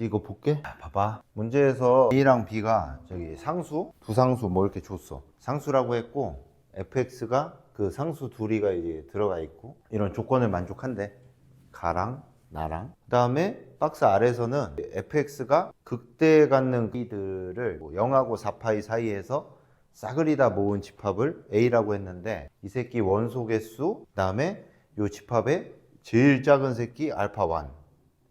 이거 볼게. 봐봐. 문제에서 A랑 B가 저기 상수, 부상수 뭐 이렇게 줬어. 상수라고 했고 fx가 그 상수 둘이가 이제 들어가 있고 이런 조건을 만족한대. 가랑 나랑. 그 다음에 박스 아래에서는 fx가 극대에 갖는 이들을 0하고 4파이 사이에서 싸그리 다 모은 집합을 A라고 했는데 이 새끼 원소 개수, 그 다음에 요 집합의 제일 작은 새끼 알파1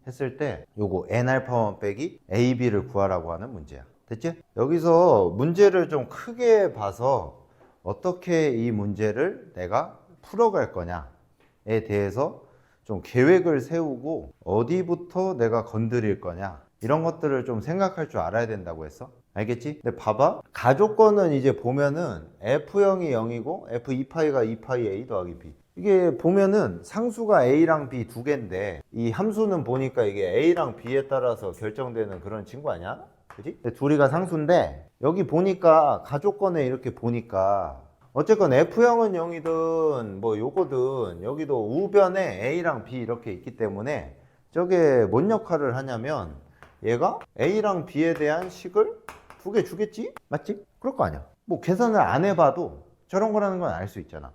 했을 때 요거 n알파1 빼기 AB를 구하라고 하는 문제야. 됐지? 여기서 문제를 좀 크게 봐서 어떻게 이 문제를 내가 풀어갈 거냐에 대해서 좀 계획을 세우고 어디부터 내가 건드릴 거냐 이런 것들을 좀 생각할 줄 알아야 된다고 했어. 알겠지? 근데 봐봐. 가족권은 이제 보면은 F형이 0이고 F2파이가 2파이 A 더하기 B. 이게 보면은 상수가 A랑 B 두 개인데 이 함수는 보니까 이게 A랑 B에 따라서 결정되는 그런 친구 아니야? 그지? 둘이가 상수인데 여기 보니까 가족권에 이렇게 보니까 어쨌건 F형은 0이든 뭐 요거든 여기도 우변에 A랑 B 이렇게 있기 때문에 저게 뭔 역할을 하냐면 얘가 A랑 B에 대한 식을 두 개 주겠지? 맞지? 그럴 거 아니야. 뭐 계산을 안 해봐도 저런 거라는 건 알 수 있잖아.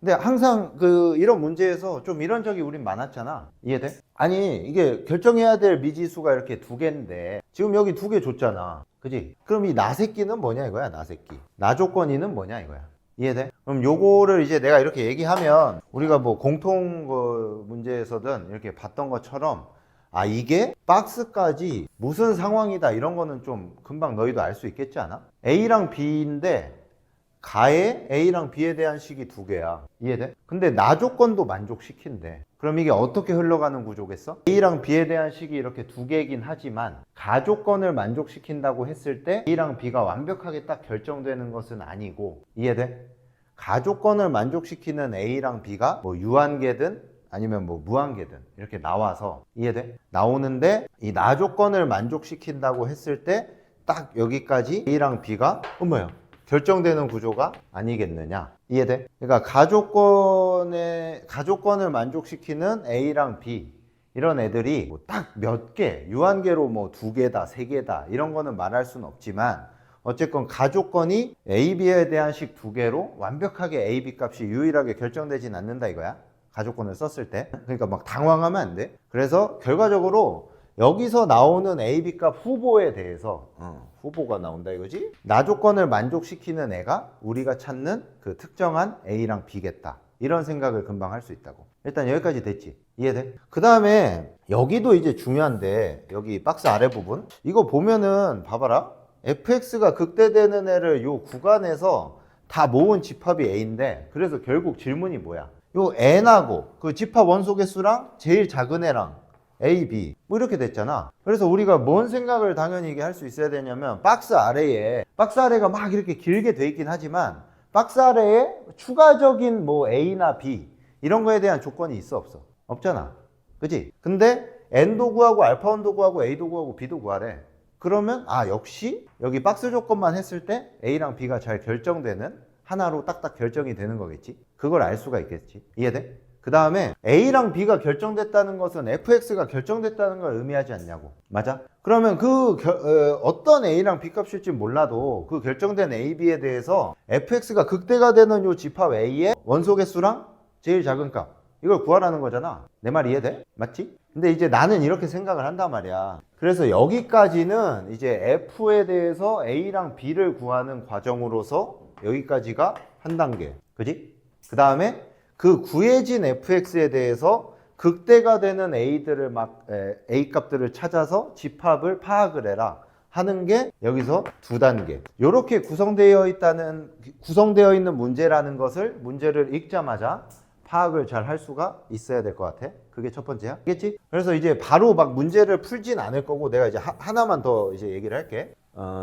근데 항상 이런 문제에서 좀 이런 적이 우린 많았잖아. 이해돼? 아니 이게 결정해야 될 미지수가 이렇게 두 개인데 지금 여기 두 개 줬잖아. 그지? 그럼 이 나 새끼는 뭐냐 이거야. 나 새끼. 나 조건이는 뭐냐 이거야. 이해돼? 그럼 요거를 이제 내가 이렇게 얘기하면 우리가 뭐 공통 문제에서든 이렇게 봤던 것처럼 아 이게 박스까지 무슨 상황이다 이런 거는 좀 금방 너희도 알 수 있겠지 않아? A랑 B인데 가에 A랑 B에 대한 식이 두 개야. 이해돼? 근데 나 조건도 만족시킨대. 그럼 이게 어떻게 흘러가는 구조겠어? A랑 B에 대한 식이 이렇게 두 개이긴 하지만 가 조건을 만족시킨다고 했을 때 A랑 B가 완벽하게 딱 결정되는 것은 아니고 이해돼? 가 조건을 만족시키는 A랑 B가 뭐 유한계든 아니면 뭐 무한계든 이렇게 나와서 이해돼? 나오는데 이 나 조건을 만족시킨다고 했을 때 딱 여기까지 A랑 B가 뭐야? 결정되는 구조가 아니겠느냐. 이해돼? 그러니까 가조건을 만족시키는 A랑 B 이런 애들이 뭐 딱 몇 개, 유한계로 뭐 두 개다, 세 개다 이런 거는 말할 수는 없지만 어쨌건 가조건이 A, B에 대한 식 두 개로 완벽하게 A, B 값이 유일하게 결정되진 않는다 이거야. 가조건을 썼을 때. 그러니까 막 당황하면 안 돼. 그래서 결과적으로 여기서 나오는 A, B 값 후보에 대해서 후보가 나온다 이거지? 나 조건을 만족시키는 애가 우리가 찾는 그 특정한 A랑 B겠다. 이런 생각을 금방 할 수 있다고. 일단 여기까지 됐지? 이해돼? 그 다음에 여기도 이제 중요한데 여기 박스 아래 부분 이거 보면은 봐봐라. fx가 극대되는 애를 요 구간에서 다 모은 집합이 A인데 그래서 결국 질문이 뭐야? 요 n하고 그 집합 원소 개수랑 제일 작은 애랑 A, B 뭐 이렇게 됐잖아. 그래서 우리가 뭔 생각을 당연히 이게 할 수 있어야 되냐면 박스 아래가 막 이렇게 길게 돼 있긴 하지만 박스 아래에 추가적인 뭐 A나 B 이런 거에 대한 조건이 있어 없어? 없잖아. 그지? 근데 N도 구하고 알파1도 구하고 A도 구하고 B도 구하래. 그러면 아 역시 여기 박스 조건만 했을 때 A랑 B가 잘 결정되는 하나로 딱딱 결정이 되는 거겠지? 그걸 알 수가 있겠지? 이해돼? 그 다음에 A랑 B가 결정됐다는 것은 fx가 결정됐다는 걸 의미하지 않냐고. 맞아? 그러면 어떤 A랑 B 값일지 몰라도 그 결정된 A, B에 대해서 fx가 극대가 되는 요 집합 A의 원소 개수랑 제일 작은 값 이걸 구하라는 거잖아. 내 말 이해돼? 맞지? 근데 이제 나는 이렇게 생각을 한단 말이야. 그래서 여기까지는 이제 F에 대해서 A랑 B를 구하는 과정으로서 여기까지가 한 단계. 그지? 그 다음에 그 구해진 fx에 대해서 극대가 되는 A 값들을 찾아서 집합을 파악을 해라 하는 게 여기서 두 단계. 이렇게 구성되어 있는 문제라는 것을 문제를 읽자마자 파악을 잘 할 수가 있어야 될 것 같아. 그게 첫 번째야. 알겠지? 그래서 이제 바로 막 문제를 풀진 않을 거고 내가 이제 하나만 더 이제 얘기를 할게.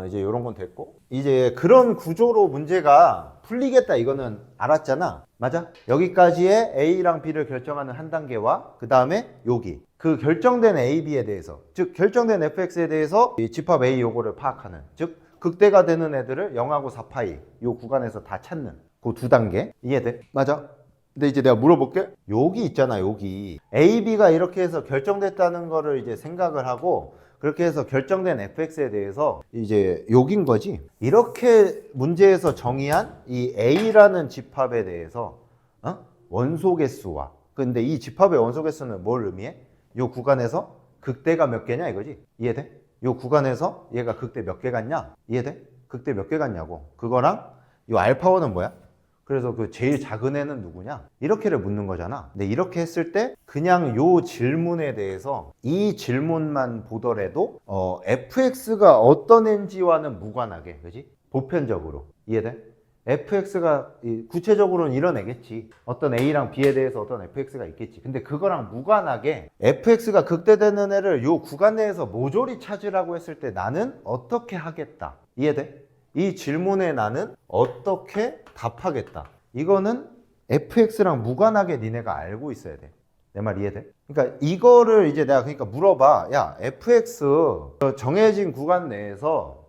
이제 요런 건 됐고 이제 그런 구조로 문제가 풀리겠다 이거는 알았잖아. 맞아? 여기까지의 A랑 B를 결정하는 한 단계와 그 다음에 여기 그 결정된 A, B에 대해서 즉 결정된 fx에 대해서 이 집합 A 요거를 파악하는 즉 극대가 되는 애들을 0하고 4파이 요 구간에서 다 찾는 그 두 단계. 이해돼? 맞아? 근데 이제 내가 물어볼게. 여기 있잖아. 여기 A, B가 이렇게 해서 결정됐다는 거를 이제 생각을 하고 그렇게 해서 결정된 fx에 대해서 이제 욕인 거지. 이렇게 문제에서 정의한 이 a라는 집합에 대해서 원소 개수와, 근데 이 집합의 원소 개수는 뭘 의미해? 요 구간에서 극대가 몇 개냐 이거지. 이해돼? 요 구간에서 얘가 극대 몇 개 같냐? 이해돼? 극대 몇 개 같냐고. 그거랑 요 알파원은 뭐야? 그래서 그 제일 작은 애는 누구냐? 이렇게를 묻는 거잖아. 근데 이렇게 했을 때 그냥 요 질문에 대해서 이 질문만 보더라도 fx가 어떤 애인지와는 무관하게, 그지? 보편적으로. 이해돼? fx가 구체적으로는 이런 애겠지. 어떤 a랑 b에 대해서 어떤 fx가 있겠지. 근데 그거랑 무관하게 fx가 극대되는 애를 요 구간 내에서 모조리 찾으라고 했을 때 나는 어떻게 하겠다. 이해돼? 이 질문에 나는 어떻게 답하겠다. 이거는 fx랑 무관하게 니네가 알고 있어야 돼. 내 말 이해돼? 그러니까 이거를 이제 내가 그러니까 물어봐. 야, fx 정해진 구간 내에서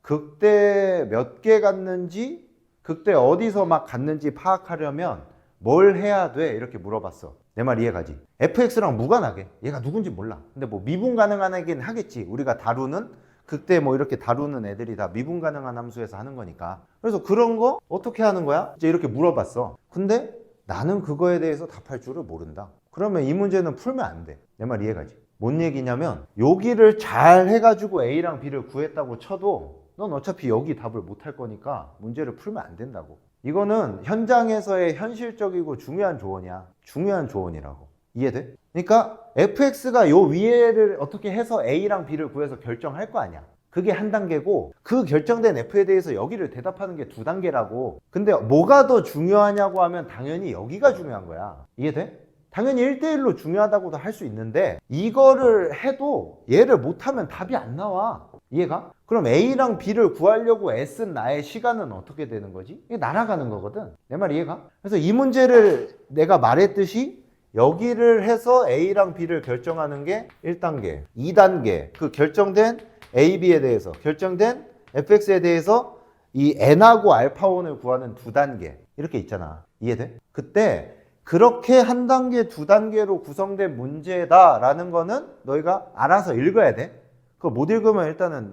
극대 몇 개 갔는지, 극대 어디서 막 갔는지 파악하려면 뭘 해야 돼? 이렇게 물어봤어. 내 말 이해가지? fx랑 무관하게. 얘가 누군지 몰라. 근데 뭐 미분 가능한 애긴 하겠지. 우리가 다루는 극대 뭐 이렇게 다루는 애들이 다 미분 가능한 함수에서 하는 거니까. 그래서 그런 거 어떻게 하는 거야? 이제 이렇게 물어봤어. 근데 나는 그거에 대해서 답할 줄을 모른다. 그러면 이 문제는 풀면 안 돼. 내 말 이해가지? 뭔 얘기냐면 여기를 잘 해가지고 A랑 B를 구했다고 쳐도 넌 어차피 여기 답을 못 할 거니까 문제를 풀면 안 된다고. 이거는 현장에서의 현실적이고 중요한 조언이야. 중요한 조언이라고. 이해돼? 그러니까 fx가 요 위에를 어떻게 해서 a랑 b를 구해서 결정할 거 아니야. 그게 한 단계고 그 결정된 f에 대해서 여기를 대답하는 게 두 단계라고. 근데 뭐가 더 중요하냐고 하면 당연히 여기가 중요한 거야. 이해돼? 당연히 1대1로 중요하다고도 할 수 있는데 이거를 해도 얘를 못하면 답이 안 나와. 이해가? 그럼 A랑 B를 구하려고 애쓴 나의 시간은 어떻게 되는 거지? 이게 날아가는 거거든. 내 말 이해가? 그래서 이 문제를 내가 말했듯이 여기를 해서 A랑 B를 결정하는 게 1단계, 2단계, 그 결정된 A, B에 대해서, 결정된 fx에 대해서 이 n하고 알파원을 구하는 2단계 이렇게 있잖아. 이해돼? 그때 그렇게 한 단계, 2단계로 구성된 문제다라는 거는 너희가 알아서 읽어야 돼. 그거 못 읽으면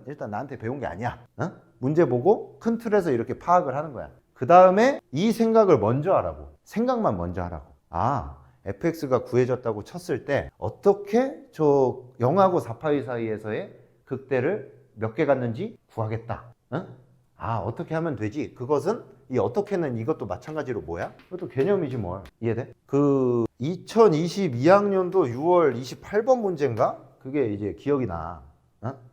일단 나한테 배운 게 아니야. 문제 보고 큰 틀에서 이렇게 파악을 하는 거야. 그 다음에 이 생각을 먼저 하라고. 생각만 먼저 하라고. fx가 구해졌다고 쳤을 때 어떻게 저 0하고 4파이 사이에서의 극대를 몇 개 갔는지 구하겠다. 어떻게 하면 되지? 그것은 이 어떻게는 이것도 마찬가지로 뭐야? 그것도 개념이지 뭘. 이해돼? 그 2022학년도 6월 28번 문제인가? 그게 이제 기억이 나.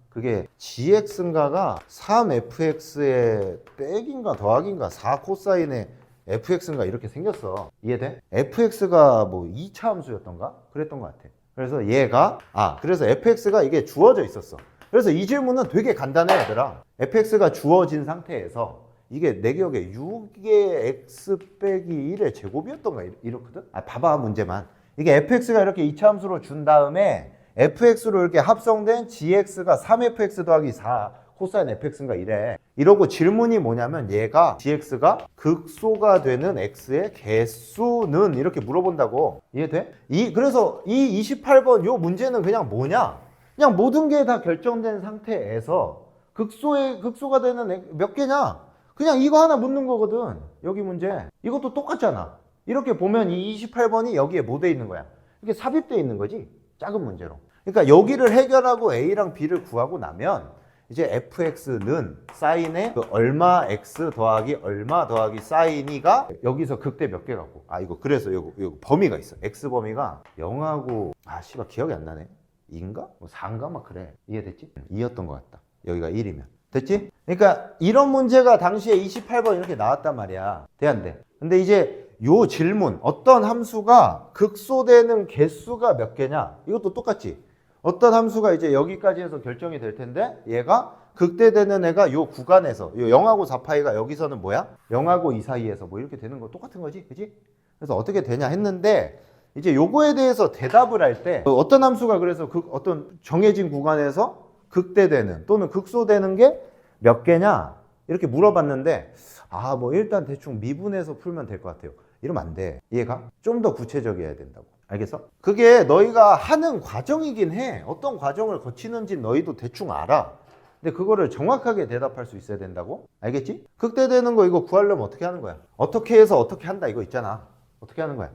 그게 gx인가가 3fx의 백인가 더하기인가 4 코사인의 fx인가 이렇게 생겼어. 이해돼? fx가 뭐 2차 함수였던가? 그랬던 것 같아. 그래서 얘가 그래서 fx가 이게 주어져 있었어. 그래서 이 질문은 되게 간단해 얘들아. fx가 주어진 상태에서 이게 내 기억에 6의 x 빼기 1의 제곱이었던가 이렇거든? 봐봐 문제만. 이게 fx가 이렇게 2차 함수로 준 다음에 fx로 이렇게 합성된 gx가 3fx 더하기 4 코사인 fx인가 이래. 이러고 질문이 뭐냐면 얘가 gx가 극소가 되는 x의 개수는 이렇게 물어본다고. 이해돼? 그래서 이 28번 요 문제는 그냥 뭐냐? 그냥 모든 게 다 결정된 상태에서 극소가 되는 몇 개냐? 그냥 이거 하나 묻는 거거든. 여기 문제. 이것도 똑같잖아. 이렇게 보면 이 28번이 여기에 뭐 돼 있는 거야? 이게 삽입돼 있는 거지. 작은 문제로. 그러니까 여기를 해결하고 A랑 B를 구하고 나면 이제 fx는 사인의 그 얼마 x 더하기 얼마 더하기 사인이가 여기서 극대 몇 개 갖고 이거 그래서 요거 범위가 있어. x 범위가 0하고 기억이 안 나네. 2인가? 뭐 4인가? 막 그래. 이해됐지? 2였던 것 같다. 여기가 1이면. 됐지? 그러니까 이런 문제가 당시에 28번 이렇게 나왔단 말이야. 돼 안 돼? 근데 이제 요 질문, 어떤 함수가 극소되는 개수가 몇 개냐? 이것도 똑같지. 어떤 함수가 이제 여기까지 해서 결정이 될 텐데 얘가 극대되는 애가 요 구간에서 요 0하고 4파이가 여기서는 뭐야? 0하고 2 사이에서 뭐 이렇게 되는 거 똑같은 거지. 그치? 그래서 어떻게 되냐 했는데 이제 요거에 대해서 대답을 할 때 어떤 함수가 그래서 어떤 정해진 구간에서 극대되는 또는 극소되는 게 몇 개냐? 이렇게 물어봤는데 뭐 일단 대충 미분해서 풀면 될 것 같아요. 이러면 안 돼. 이해가? 좀 더 구체적이어야 된다고. 알겠어? 그게 너희가 하는 과정이긴 해. 어떤 과정을 거치는지 너희도 대충 알아. 근데 그거를 정확하게 대답할 수 있어야 된다고? 알겠지? 극대되는 거 이거 구하려면 어떻게 하는 거야? 어떻게 해서 어떻게 한다 이거 있잖아. 어떻게 하는 거야?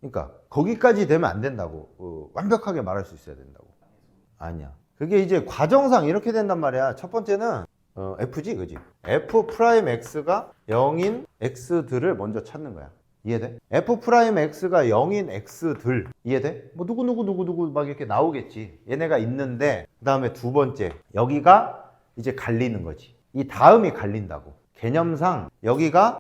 그러니까 거기까지 되면 안 된다고. 완벽하게 말할 수 있어야 된다고. 아니야. 그게 이제 과정상 이렇게 된단 말이야. 첫 번째는 F지, 그지? F 프라임 X가 0인 X들을 먼저 찾는 거야. 이해돼? F 프라임 X가 0인 X들. 이해돼? 뭐 누구 막 이렇게 나오겠지. 얘네가 있는데, 그 다음에 두 번째. 여기가 이제 갈리는 거지. 이 다음이 갈린다고. 개념상 여기가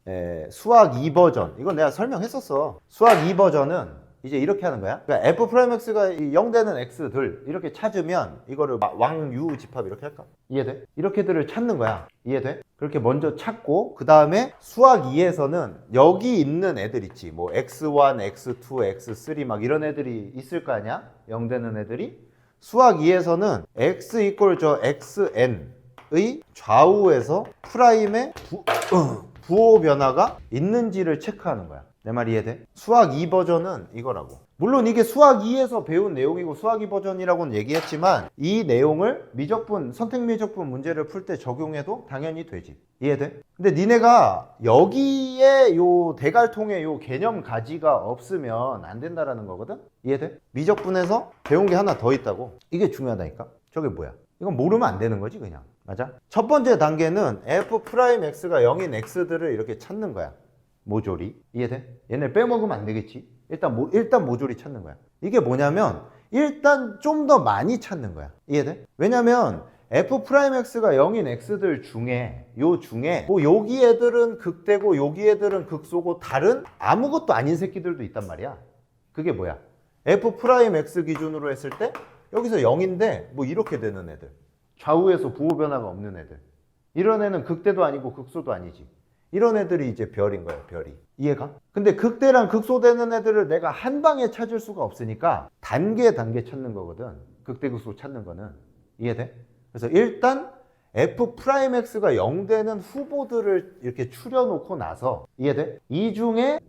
수학 2버전. 이건 내가 설명했었어. 수학 2버전은 이제 이렇게 하는 거야. 그러니까 F 프라임 X가 0 되는 X들 이렇게 찾으면 이거를 왕유 집합 이렇게 할까? 이해돼? 이렇게들을 찾는 거야. 이해돼? 그렇게 먼저 찾고 그 다음에 수학 2에서는 여기 있는 애들 있지. 뭐 X1, X2, X3 막 이런 애들이 있을 거 아니야? 0 되는 애들이. 수학 2에서는 X 이꼴 저 XN의 좌우에서 프라임의 부호 변화가 있는지를 체크하는 거야. 내 말 이해돼? 수학 2버전은 이거라고. 물론 이게 수학 2에서 배운 내용이고 수학 2버전이라고는 얘기했지만 이 내용을 선택 미적분 문제를 풀 때 적용해도 당연히 되지. 이해돼? 근데 니네가 여기에 요 대갈통에 요 개념 가지가 없으면 안 된다라는 거거든? 이해돼? 미적분에서 배운 게 하나 더 있다고. 이게 중요하다니까? 저게 뭐야? 이건 모르면 안 되는 거지 그냥. 맞아? 첫 번째 단계는 F 프라임 X가 0인 X들을 이렇게 찾는 거야. 모조리. 이해돼? 얘네 빼먹으면 안 되겠지? 일단 모조리 찾는 거야. 이게 뭐냐면 일단 좀 더 많이 찾는 거야. 이해돼? 왜냐면 F 프라임 X가 0인 X들 중에 뭐 여기 애들은 극대고 여기 애들은 극소고 다른 아무것도 아닌 새끼들도 있단 말이야. 그게 뭐야? F 프라임 X 기준으로 했을 때 여기서 0인데 뭐 이렇게 되는 애들. 좌우에서 부호 변화가 없는 애들. 이런 애는 극대도 아니고 극소도 아니지. 이런 애들이 이제 별인 거야, 별이. 이해가? 근데 극대랑 극소되는 애들을 내가 한 방에 찾을 수가 없으니까 단계 찾는 거거든. 극대, 극소 찾는 거는. 이해돼? 그래서 일단 F 프라임 X가 0 되는 후보들을 이렇게 추려놓고 나서 이해돼? 이 중에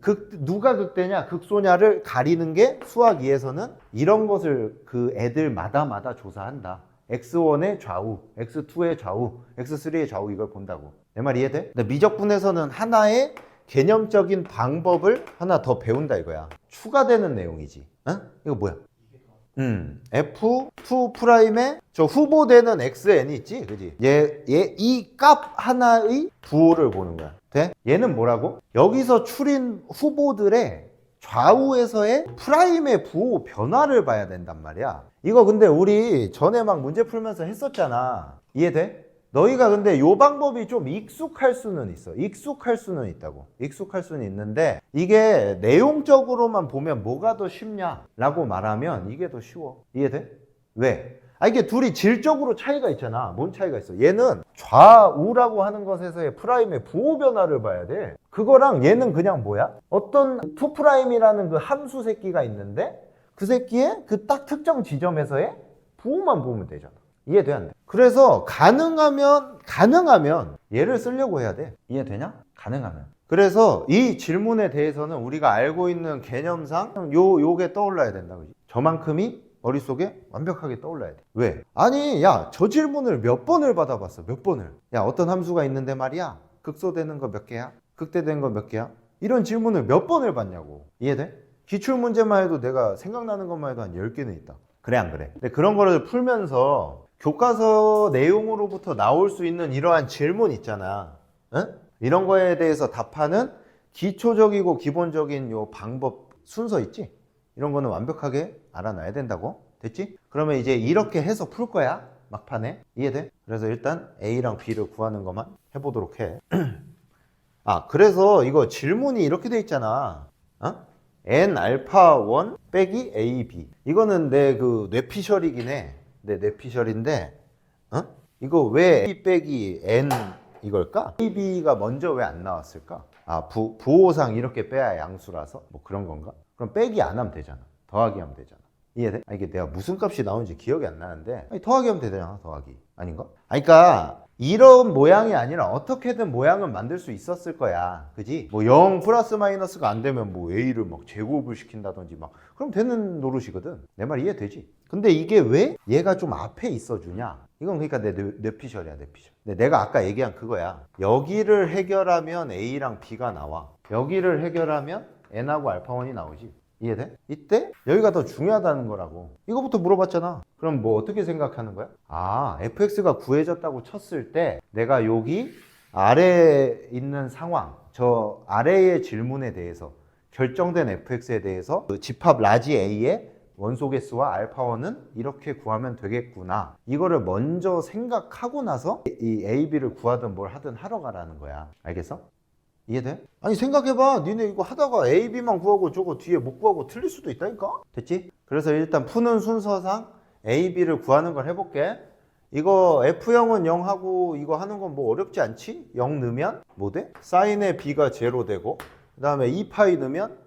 누가 극대냐, 극소냐를 가리는 게 수학 2에서는 이런 것을 그 애들마다 조사한다. X1의 좌우, X2의 좌우, X3의 좌우 이걸 본다고. 내 말 이해돼? 근데 미적분에서는 하나의 개념적인 방법을 하나 더 배운다 이거야. 추가되는 내용이지. 어? 이거 뭐야? F2 프라임에 저 후보되는 XN이 있지, 그지? 이 값 하나의 부호를 보는 거야. 돼? 얘는 뭐라고? 여기서 추린 후보들의 좌우에서의 프라임의 부호 변화를 봐야 된단 말이야. 이거 근데 우리 전에 막 문제 풀면서 했었잖아. 이해돼? 너희가 근데 요 방법이 좀 익숙할 수는 있어. 익숙할 수는 있다고. 익숙할 수는 있는데 이게 내용적으로만 보면 뭐가 더 쉽냐라고 말하면 이게 더 쉬워. 이해돼? 왜? 이게 둘이 질적으로 차이가 있잖아. 뭔 차이가 있어? 얘는 좌우라고 하는 것에서의 프라임의 부호 변화를 봐야 돼. 그거랑 얘는 그냥 뭐야? 어떤 2'이라는 그 함수 새끼가 있는데 그 새끼의 그 딱 특정 지점에서의 부호만 보면 되잖아. 이해돼 안 돼? 그래서 가능하면 얘를 쓰려고 해야 돼. 이해되냐? 가능하면. 그래서 이 질문에 대해서는 우리가 알고 있는 개념상 요게 떠올라야 된다. 그지? 저만큼이 머릿속에 완벽하게 떠올라야 돼. 왜? 아니 야 저 질문을 몇 번을 받아봤어. 몇 번을. 야 어떤 함수가 있는데 말이야. 극소되는 거 몇 개야? 극대되는 거 몇 개야? 이런 질문을 몇 번을 받냐고. 이해돼? 기출문제만 해도 내가 생각나는 것만 해도 한 10개는 있다. 그래 안 그래? 근데 그런 거를 풀면서 교과서 내용으로부터 나올 수 있는 이러한 질문 있잖아. 응? 이런 거에 대해서 답하는 기초적이고 기본적인 요 방법 순서 있지? 이런 거는 완벽하게 알아놔야 된다고. 됐지? 그러면 이제 이렇게 해서 풀 거야. 막판에. 이해돼? 그래서 일단 A랑 B를 구하는 것만 해보도록 해. 그래서 이거 질문이 이렇게 돼 있잖아. N 알파 1 빼기 A, B. 이거는 내 그 뇌피셜이긴 해. 내 뇌피셜인데, 이거 왜 A 빼기 N 이걸까? A, B가 먼저 왜 안 나왔을까? 부호상 이렇게 빼야 양수라서? 뭐 그런 건가? 그럼 빼기 안 하면 되잖아. 더하기 하면 되잖아. 이해돼? 이게 내가 무슨 값이 나오는지 기억이 안 나는데, 더하기 하면 되잖아, 더하기. 아닌가? 그러니까 이런 모양이 아니라 어떻게든 모양은 만들 수 있었을 거야. 그지? 뭐 0 플러스 마이너스가 안 되면 뭐 A를 막 제곱을 시킨다든지 막 그럼 되는 노릇이거든. 내 말 이해되지? 근데 이게 왜 얘가 좀 앞에 있어 주냐? 이건 그러니까 내 뇌피셜이야, 뇌피셜. 근데 내가 아까 얘기한 그거야. 여기를 해결하면 A랑 B가 나와. 여기를 해결하면 N하고 알파1이 나오지. 이해돼? 이때 여기가 더 중요하다는 거라고. 이거부터 물어봤잖아. 그럼 뭐 어떻게 생각하는 거야? 아, fx가 구해졌다고 쳤을 때 내가 여기 아래에 있는 상황, 저 아래의 질문에 대해서 결정된 fx에 대해서 그 집합 라지 a의 원소 개수와 알파1은 이렇게 구하면 되겠구나. 이거를 먼저 생각하고 나서 이 a, b를 구하든 뭘 하든 하러 가라는 거야. 알겠어? 이해돼? 아니 생각해봐. 니네 이거 하다가 A, B만 구하고 저거 뒤에 못 구하고 틀릴 수도 있다니까? 됐지? 그래서 일단 푸는 순서상 A, B를 구하는 걸 해볼게. 이거 F0은 0하고 이거 하는 건 뭐 어렵지 않지? 0 넣으면 뭐 돼? 사인의 B가 제로 되고 그 다음에 2파이 넣으면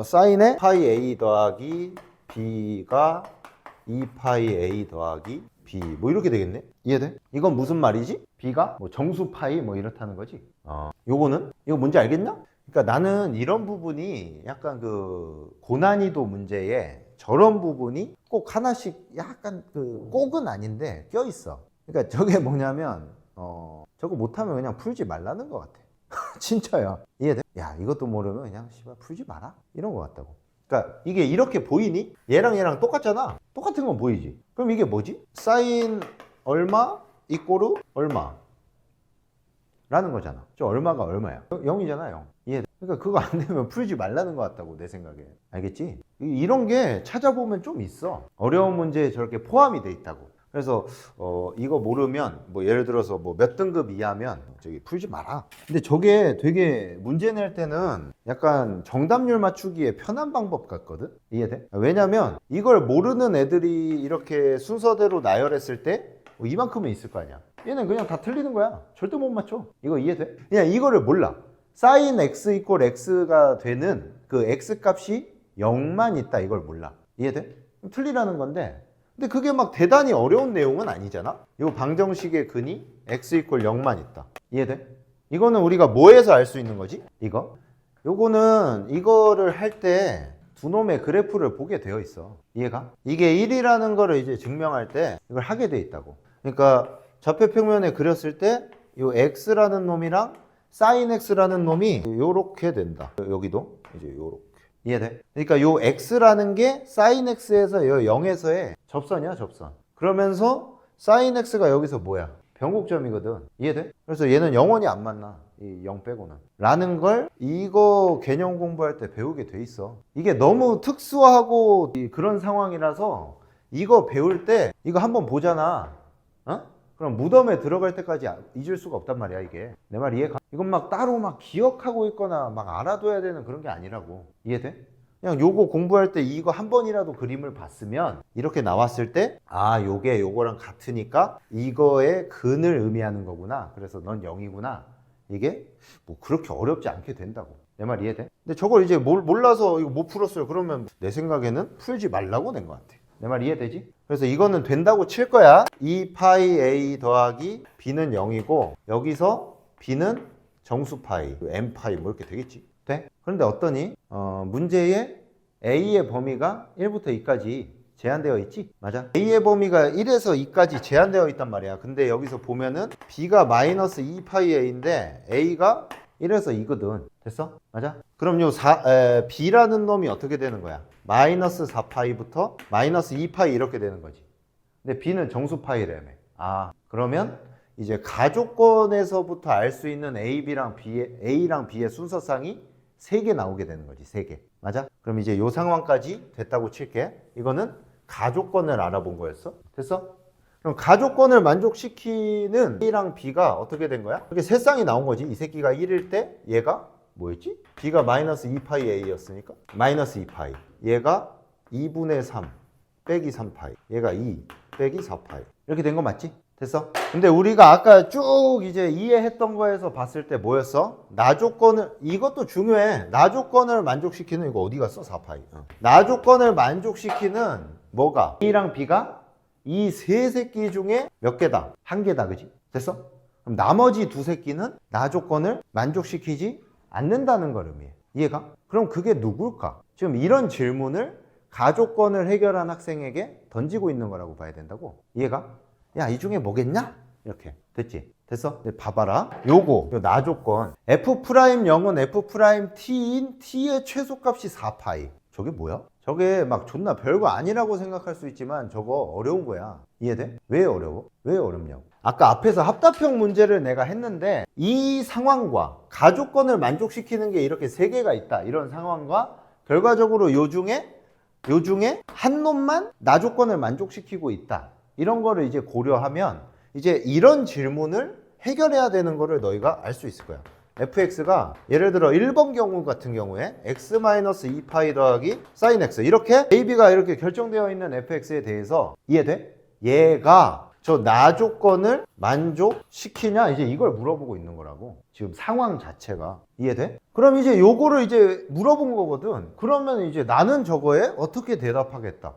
사인의 파이 A 더하기 B가 2파이 A 더하기 B 뭐 이렇게 되겠네? 이해돼? 이건 무슨 말이지? B가 뭐 정수 파이 뭐 이렇다는 거지. 요거는? 이거 뭔지 알겠나? 그러니까 나는 이런 부분이 약간 그 고난이도 문제에 저런 부분이 꼭 하나씩 약간 그 꼭은 아닌데 껴 있어. 그러니까 저게 뭐냐면 저거 못하면 그냥 풀지 말라는 것 같아. 진짜야. 이해돼? 야 이것도 모르면 그냥 씨발 풀지 마라 이런 것 같다고. 그러니까 이게 이렇게 보이니? 얘랑 얘랑 똑같은 건 보이지. 그럼 이게 뭐지? 사인 얼마 이꼬르 얼마 라는 거잖아. 저 얼마가 얼마야? 0이잖아 0. 이해돼? 그러니까 그거 안 되면 풀지 말라는 것 같다고 내 생각에. 알겠지? 이런 게 찾아보면 좀 있어. 어려운 문제에 저렇게 포함이 돼 있다고. 그래서 이거 모르면 뭐 예를 들어서 뭐 몇 등급 이하면 저기 풀지 마라. 근데 저게 되게 문제 낼 때는 약간 정답률 맞추기에 편한 방법 같거든. 이해돼? 왜냐면 이걸 모르는 애들이 이렇게 순서대로 나열했을 때 이만큼은 있을 거 아니야. 얘는 그냥 다 틀리는 거야. 절대 못 맞춰. 이거 이해돼? 그냥 이거를 몰라. sin x 이꼴 x가 되는 그 x 값이 0만 있다. 이걸 몰라. 이해돼? 틀리라는 건데 근데 그게 막 대단히 어려운 내용은 아니잖아. 이거 방정식의 근이 x 이꼴 0만 있다. 이해돼? 이거는 우리가 뭐에서 알 수 있는 거지? 요거는 이거를 할 때 두 놈의 그래프를 보게 되어 있어. 이해가? 이게 1이라는 거를 이제 증명할 때 이걸 하게 돼 있다고. 그러니까 좌표 평면에 그렸을 때 이 x라는 놈이랑 sin x라는 놈이 요렇게 된다. 여기도 이제 요렇게. 이해돼? 그러니까 요 x라는 게 sin x에서 요 0에서의 접선이야, 접선. 그러면서 sin x가 여기서 뭐야? 변곡점이거든. 이해돼? 그래서 얘는 영원히 안 만나. 이 0 빼고는. 라는 걸 이거 개념 공부할 때 배우게 돼 있어. 이게 너무 특수하고 그런 상황이라서 이거 배울 때 이거 한번 보잖아. 그럼 무덤에 들어갈 때까지 잊을 수가 없단 말이야 이게. 내 말 이해가? 이건 막 따로 막 기억하고 있거나 막 알아둬야 되는 그런 게 아니라고. 이해돼? 그냥 요거 공부할 때 이거 한 번이라도 그림을 봤으면 이렇게 나왔을 때 아 요게 요거랑 같으니까 이거의 근을 의미하는 거구나. 그래서 넌 0이구나. 이게 뭐 그렇게 어렵지 않게 된다고. 내 말 이해돼? 근데 저걸 이제 몰라서 이거 못 풀었어요. 그러면 내 생각에는 풀지 말라고 낸 것 같아. 내 말 이해되지? 그래서 이거는 된다고 칠 거야. 2파이 a 더하기 b는 0이고 여기서 b는 정수 파이, m 파이 뭐 이렇게 되겠지. 돼? 그런데 어떠니? 문제에 a의 범위가 1부터 2까지 제한되어 있지? 맞아. a의 범위가 1에서 2까지 제한되어 있단 말이야. 근데 여기서 보면은 b가 마이너스 2파이 a인데 a가 1에서 2거든. 됐어? 맞아? 그럼 요 b라는 놈이 어떻게 되는 거야? 마이너스 4파이부터 마이너스 2파이 이렇게 되는 거지. 근데 b는 정수 파이라며. 아, 그러면 이제 가족권에서부터 알 수 있는 A랑 B의 순서상이 3개 나오게 되는 거지. 3개. 맞아? 그럼 이제 요 상황까지 됐다고 칠게. 이거는 가족권을 알아본 거였어. 됐어? 그럼 가족권을 만족시키는 A랑 B가 어떻게 된 거야? 이렇게 세 쌍이 나온 거지. 이 새끼가 1일 때 얘가 뭐였지? B가 마이너스 2파이 A였으니까 마이너스 2파이. 얘가 2분의 3 빼기 3파이. 얘가 2 빼기 4파이. 이렇게 된 거 맞지? 됐어? 근데 우리가 아까 쭉 이제 이해했던 거에서 봤을 때 뭐였어? 나조건을, 이것도 중요해. 나조건을 만족시키는, 이거 어디 갔어? 4파이. 나조건을 만족시키는 뭐가? A랑 B가 이 세 새끼 중에 몇 개다? 한 개다. 그지? 됐어? 그럼 나머지 두 새끼는 나 조건을 만족시키지 않는다는 걸 의미해. 이해가? 그럼 그게 누굴까? 지금 이런 질문을 가조건을 해결한 학생에게 던지고 있는 거라고 봐야 된다고. 이해가? 야, 이 중에 뭐겠냐? 이렇게. 됐지? 됐어? 근데 봐봐라. 요거 나 조건 F'0은 F'T인 T의 최소값이 4파이. 저게 뭐야? 저게 막 존나 별거 아니라고 생각할 수 있지만 저거 어려운 거야. 이해돼? 왜 어려워? 왜 어렵냐고. 아까 앞에서 합답형 문제를 내가 했는데 이 상황과 가조건을 만족시키는 게 이렇게 세 개가 있다. 이런 상황과 결과적으로 요 중에 한 놈만 나 조건을 만족시키고 있다. 이런 거를 이제 고려하면 이제 이런 질문을 해결해야 되는 거를 너희가 알 수 있을 거야. fx가 예를 들어 1번 경우 같은 경우에 x-2파이 더하기 sin x 이렇게 ab가 이렇게 결정되어 있는 fx에 대해서 이해돼? 얘가 저 나 조건을 만족시키냐 이제 이걸 물어보고 있는 거라고. 지금 상황 자체가. 이해돼? 그럼 이제 요거를 이제 물어본 거거든. 그러면 이제 나는 저거에 어떻게 대답하겠다.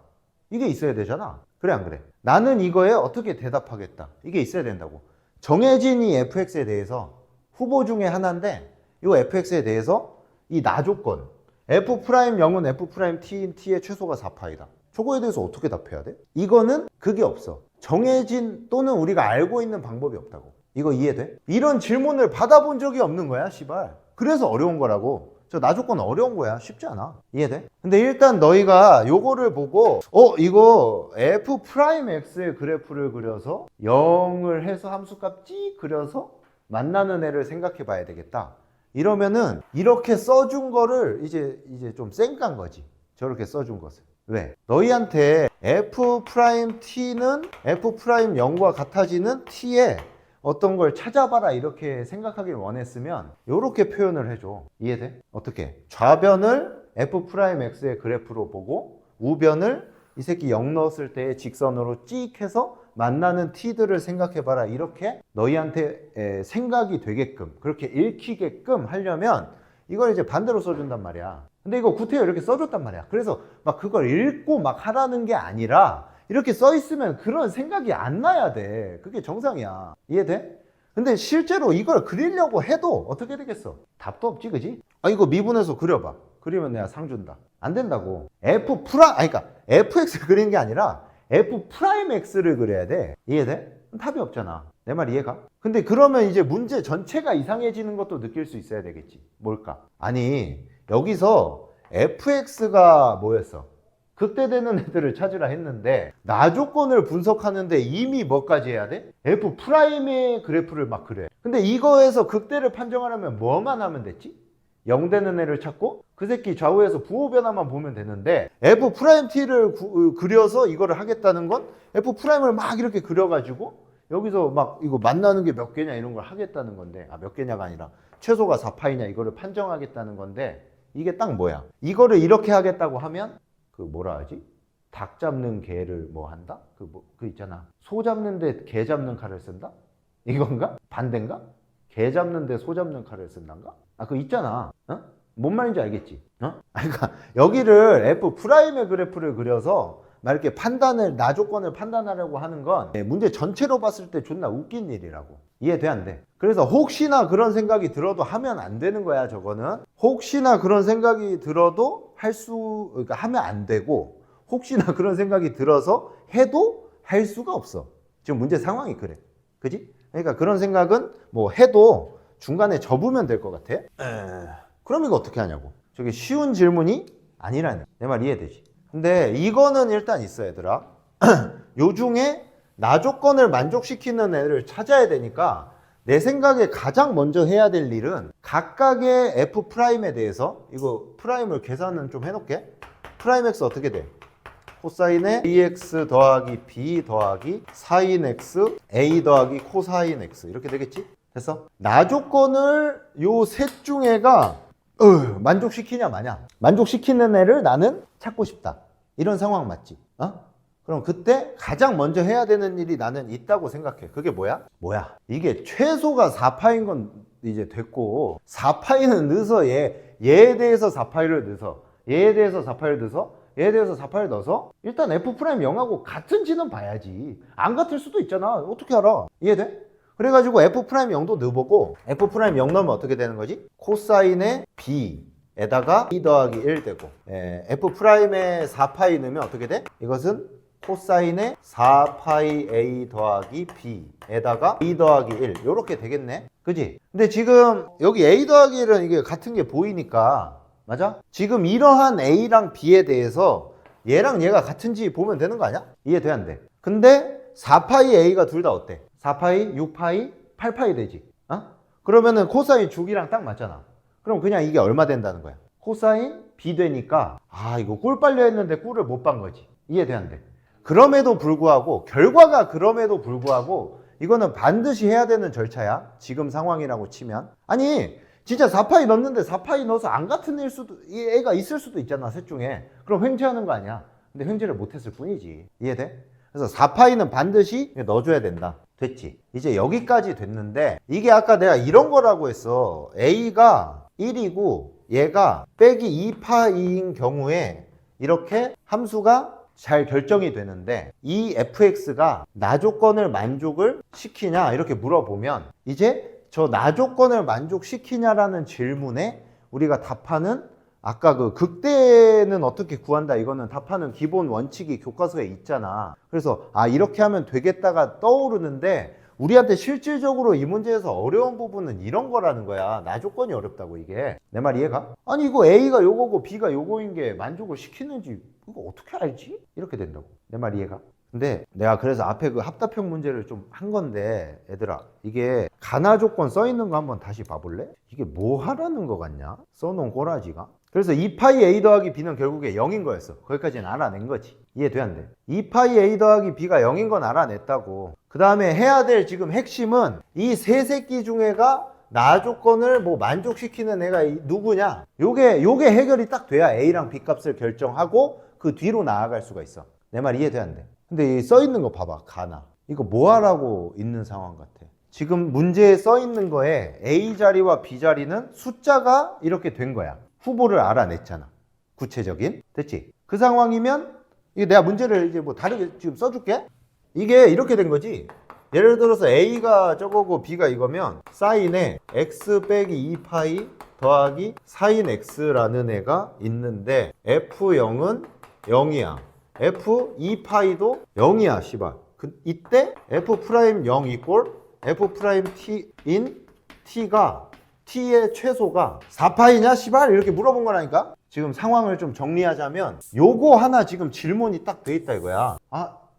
이게 있어야 되잖아. 그래 안 그래? 나는 이거에 어떻게 대답하겠다. 이게 있어야 된다고. 정해진 이 fx에 대해서 후보 중에 하나인데 이 fx에 대해서 이 나 조건 F'0은 F'T인 T의 최소가 4파이다. 저거에 대해서 어떻게 답해야 돼? 이거는 그게 없어. 정해진 또는 우리가 알고 있는 방법이 없다고. 이거 이해돼? 이런 질문을 받아본 적이 없는 거야, 씨발. 그래서 어려운 거라고. 저 나 조건 어려운 거야. 쉽지 않아. 이해돼? 근데 일단 너희가 요거를 보고 이거 F'X의 그래프를 그려서 0을 해서 함수값 찍 그려서 만나는 애를 생각해 봐야 되겠다. 이러면은 이렇게 써준 거를 이제 좀 쌩깐 거지. 저렇게 써준 것을. 왜? 너희한테 F'T는 F'0과 같아지는 T에 어떤 걸 찾아봐라 이렇게 생각하길 원했으면 이렇게 표현을 해줘. 이해돼? 어떻게? 좌변을 F'X의 그래프로 보고 우변을 이 새끼 0 넣었을 때의 직선으로 찍 해서 만나는 T들을 생각해봐라. 이렇게 너희한테 생각이 되게끔 그렇게 읽히게끔 하려면 이걸 이제 반대로 써준단 말이야. 근데 이거 구태여 이렇게 써줬단 말이야. 그래서 막 그걸 읽고 막 하라는 게 아니라 이렇게 써 있으면 그런 생각이 안 나야 돼. 그게 정상이야. 이해돼? 근데 실제로 이걸 그리려고 해도 어떻게 되겠어? 답도 없지, 그지? 이거 미분해서 그려봐. 그리면 내가 상 준다. 안 된다고. 그러니까 fx 그리는 게 아니라 F'X를 그려야 돼. 이해돼? 답이 없잖아. 내 말 이해가? 근데 그러면 이제 문제 전체가 이상해지는 것도 느낄 수 있어야 되겠지. 뭘까? 아니, 여기서 fx가 뭐였어? 극대되는 애들을 찾으라 했는데 나 조건을 분석하는데 이미 뭐까지 해야 돼? F'의 그래프를 막 그래. 근데 이거에서 극대를 판정하려면 뭐만 하면 됐지? 0 되는 애를 찾고 그 새끼 좌우에서 부호 변화만 보면 되는데 F'T를 그려서 이거를 하겠다는 건 F'을 막 이렇게 그려가지고 여기서 막 이거 만나는 게 몇 개냐 이런 걸 하겠다는 건데 몇 개냐가 아니라 최소가 4파이냐 이거를 판정하겠다는 건데 이게 딱 뭐야? 이거를 이렇게 하겠다고 하면 그 뭐라 하지? 닭 잡는 개를 뭐 한다? 그 있잖아. 소 잡는데 개 잡는 칼을 쓴다? 이건가? 반대인가? 개 잡는데 소 잡는 칼을 쓴단가? 그거 있잖아. 뭔 말인지 알겠지? 그러니까 여기를 F'의 그래프를 그려서 막 이렇게 나 조건을 판단하려고 하는 건 문제 전체로 봤을 때 존나 웃긴 일이라고. 이해돼 안 돼? 그래서 혹시나 그런 생각이 들어도 하면 안 되는 거야, 저거는. 혹시나 그런 생각이 들어도 그러니까 하면 안 되고, 혹시나 그런 생각이 들어서 해도 할 수가 없어. 지금 문제 상황이 그래. 그지? 그러니까 그런 생각은 뭐 해도 중간에 접으면 될 것 같아. 그럼 이거 어떻게 하냐고. 저게 쉬운 질문이 아니라는. 내 말 이해되지? 근데 이거는 일단 있어, 얘들아. 요 중에 나 조건을 만족시키는 애를 찾아야 되니까 내 생각에 가장 먼저 해야 될 일은 각각의 F'에 대해서 이거 프라임을 계산은 좀 해놓을게. 프라임 X 어떻게 돼? 코사인의 AX 더하기 B 더하기 사인 X A 더하기 코사인 X 이렇게 되겠지? 됐어? 나 조건을 요 셋 중에가 만족시키냐 마냐? 만족시키는 애를 나는 찾고 싶다. 이런 상황 맞지? 그럼 그때 가장 먼저 해야 되는 일이 나는 있다고 생각해. 그게 뭐야? 이게 최소가 4파인 건 이제 됐고 4파이는 넣어서 얘에 대해서 4파이를 넣어서 얘에 대해서 4파이를 넣어서 얘에 대해서 4파이를 넣어서 일단 F'0하고 같은지는 봐야지. 안 같을 수도 있잖아. 어떻게 알아? 이해돼? 그래가지고 F'0도 넣어보고 F'0 넣으면 어떻게 되는 거지? 코사인의 B에다가 B 더하기 1 되고 F'에 4파이 넣으면 어떻게 돼? 이것은 코사인의 4파이 A 더하기 B에다가 B 더하기 1 이렇게 되겠네. 그지? 근데 지금 여기 A 더하기 1은 이게 같은 게 보이니까 맞아? 지금 이러한 A랑 B에 대해서 얘랑 얘가 같은지 보면 되는 거 아니야? 이해돼 안 돼? 근데 4파이 A가 둘 다 어때? 4파이, 6파이, 8파이 되지? 그러면은 코사인 주기랑 딱 맞잖아. 그럼 그냥 이게 얼마 된다는 거야? 코사인 B 되니까 이거 꿀 빨려 했는데 꿀을 못 빤 거지. 이해돼 안 돼? 그럼에도 불구하고 결과가 그럼에도 불구하고 이거는 반드시 해야 되는 절차야. 지금 상황이라고 치면 아니 진짜 4파이 넣는데 4파이 넣어서 안 같은 애가 있을 수도 있잖아. 셋 중에. 그럼 횡재하는 거 아니야. 근데 횡재를 못했을 뿐이지. 이해돼? 그래서 4파이는 반드시 넣어줘야 된다. 됐지? 이제 여기까지 됐는데 이게 아까 내가 이런 거라고 했어. A가 1이고 얘가 빼기 2파이인 경우에 이렇게 함수가 잘 결정이 되는데 이 fx가 나 조건을 만족을 시키냐 이렇게 물어보면 이제 저 나 조건을 만족시키냐라는 질문에 우리가 답하는 아까 그 극대는 어떻게 구한다 이거는 답하는 기본 원칙이 교과서에 있잖아. 그래서 이렇게 하면 되겠다가 떠오르는데 우리한테 실질적으로 이 문제에서 어려운 부분은 이런 거라는 거야. 나 조건이 어렵다고 이게. 내 말 이해가? 아니 이거 A가 요거고 B가 요거인 게 만족을 시키는지 이거 어떻게 알지? 이렇게 된다고. 내 말 이해가? 근데 내가 그래서 앞에 그 합답형 문제를 좀 한 건데 얘들아 이게 가나 조건 써 있는 거 한번 다시 봐볼래? 이게 뭐 하라는 거 같냐? 써놓은 꼬라지가. 그래서 2파이 A 더하기 B는 결국에 0인 거였어. 거기까지는 알아낸 거지. 이해돼 안 돼? 2파이 A 더하기 B가 0인 건 알아냈다고. 그 다음에 해야 될 지금 핵심은 이 세 새끼 중에가 나 조건을 뭐 만족시키는 애가 누구냐? 요게 해결이 딱 돼야 A랑 B 값을 결정하고 그 뒤로 나아갈 수가 있어. 내 말 이해돼 안 돼? 근데 이 써 있는 거 봐봐. 가나. 이거 뭐 하라고 있는 상황 같아. 지금 문제에 써 있는 거에 A 자리와 B 자리는 숫자가 이렇게 된 거야. 후보를 알아냈잖아. 구체적인. 됐지? 그 상황이면 이게 내가 문제를 이제 뭐 다르게 지금 써줄게. 이게 이렇게 된 거지. 예를 들어서 A가 저거고 B가 이거면 사인에 x 빼기 2파이 더하기 사인 x라는 애가 있는데 F0은 0이야. F2파이도 0이야. 씨발. 이때 F'0 이꼴 F'T인 T가 T의 최소가 4파이냐 씨발 이렇게 물어본 거라니까. 지금 상황을 좀 정리하자면 요거 하나 지금 질문이 딱 돼 있다 이거야.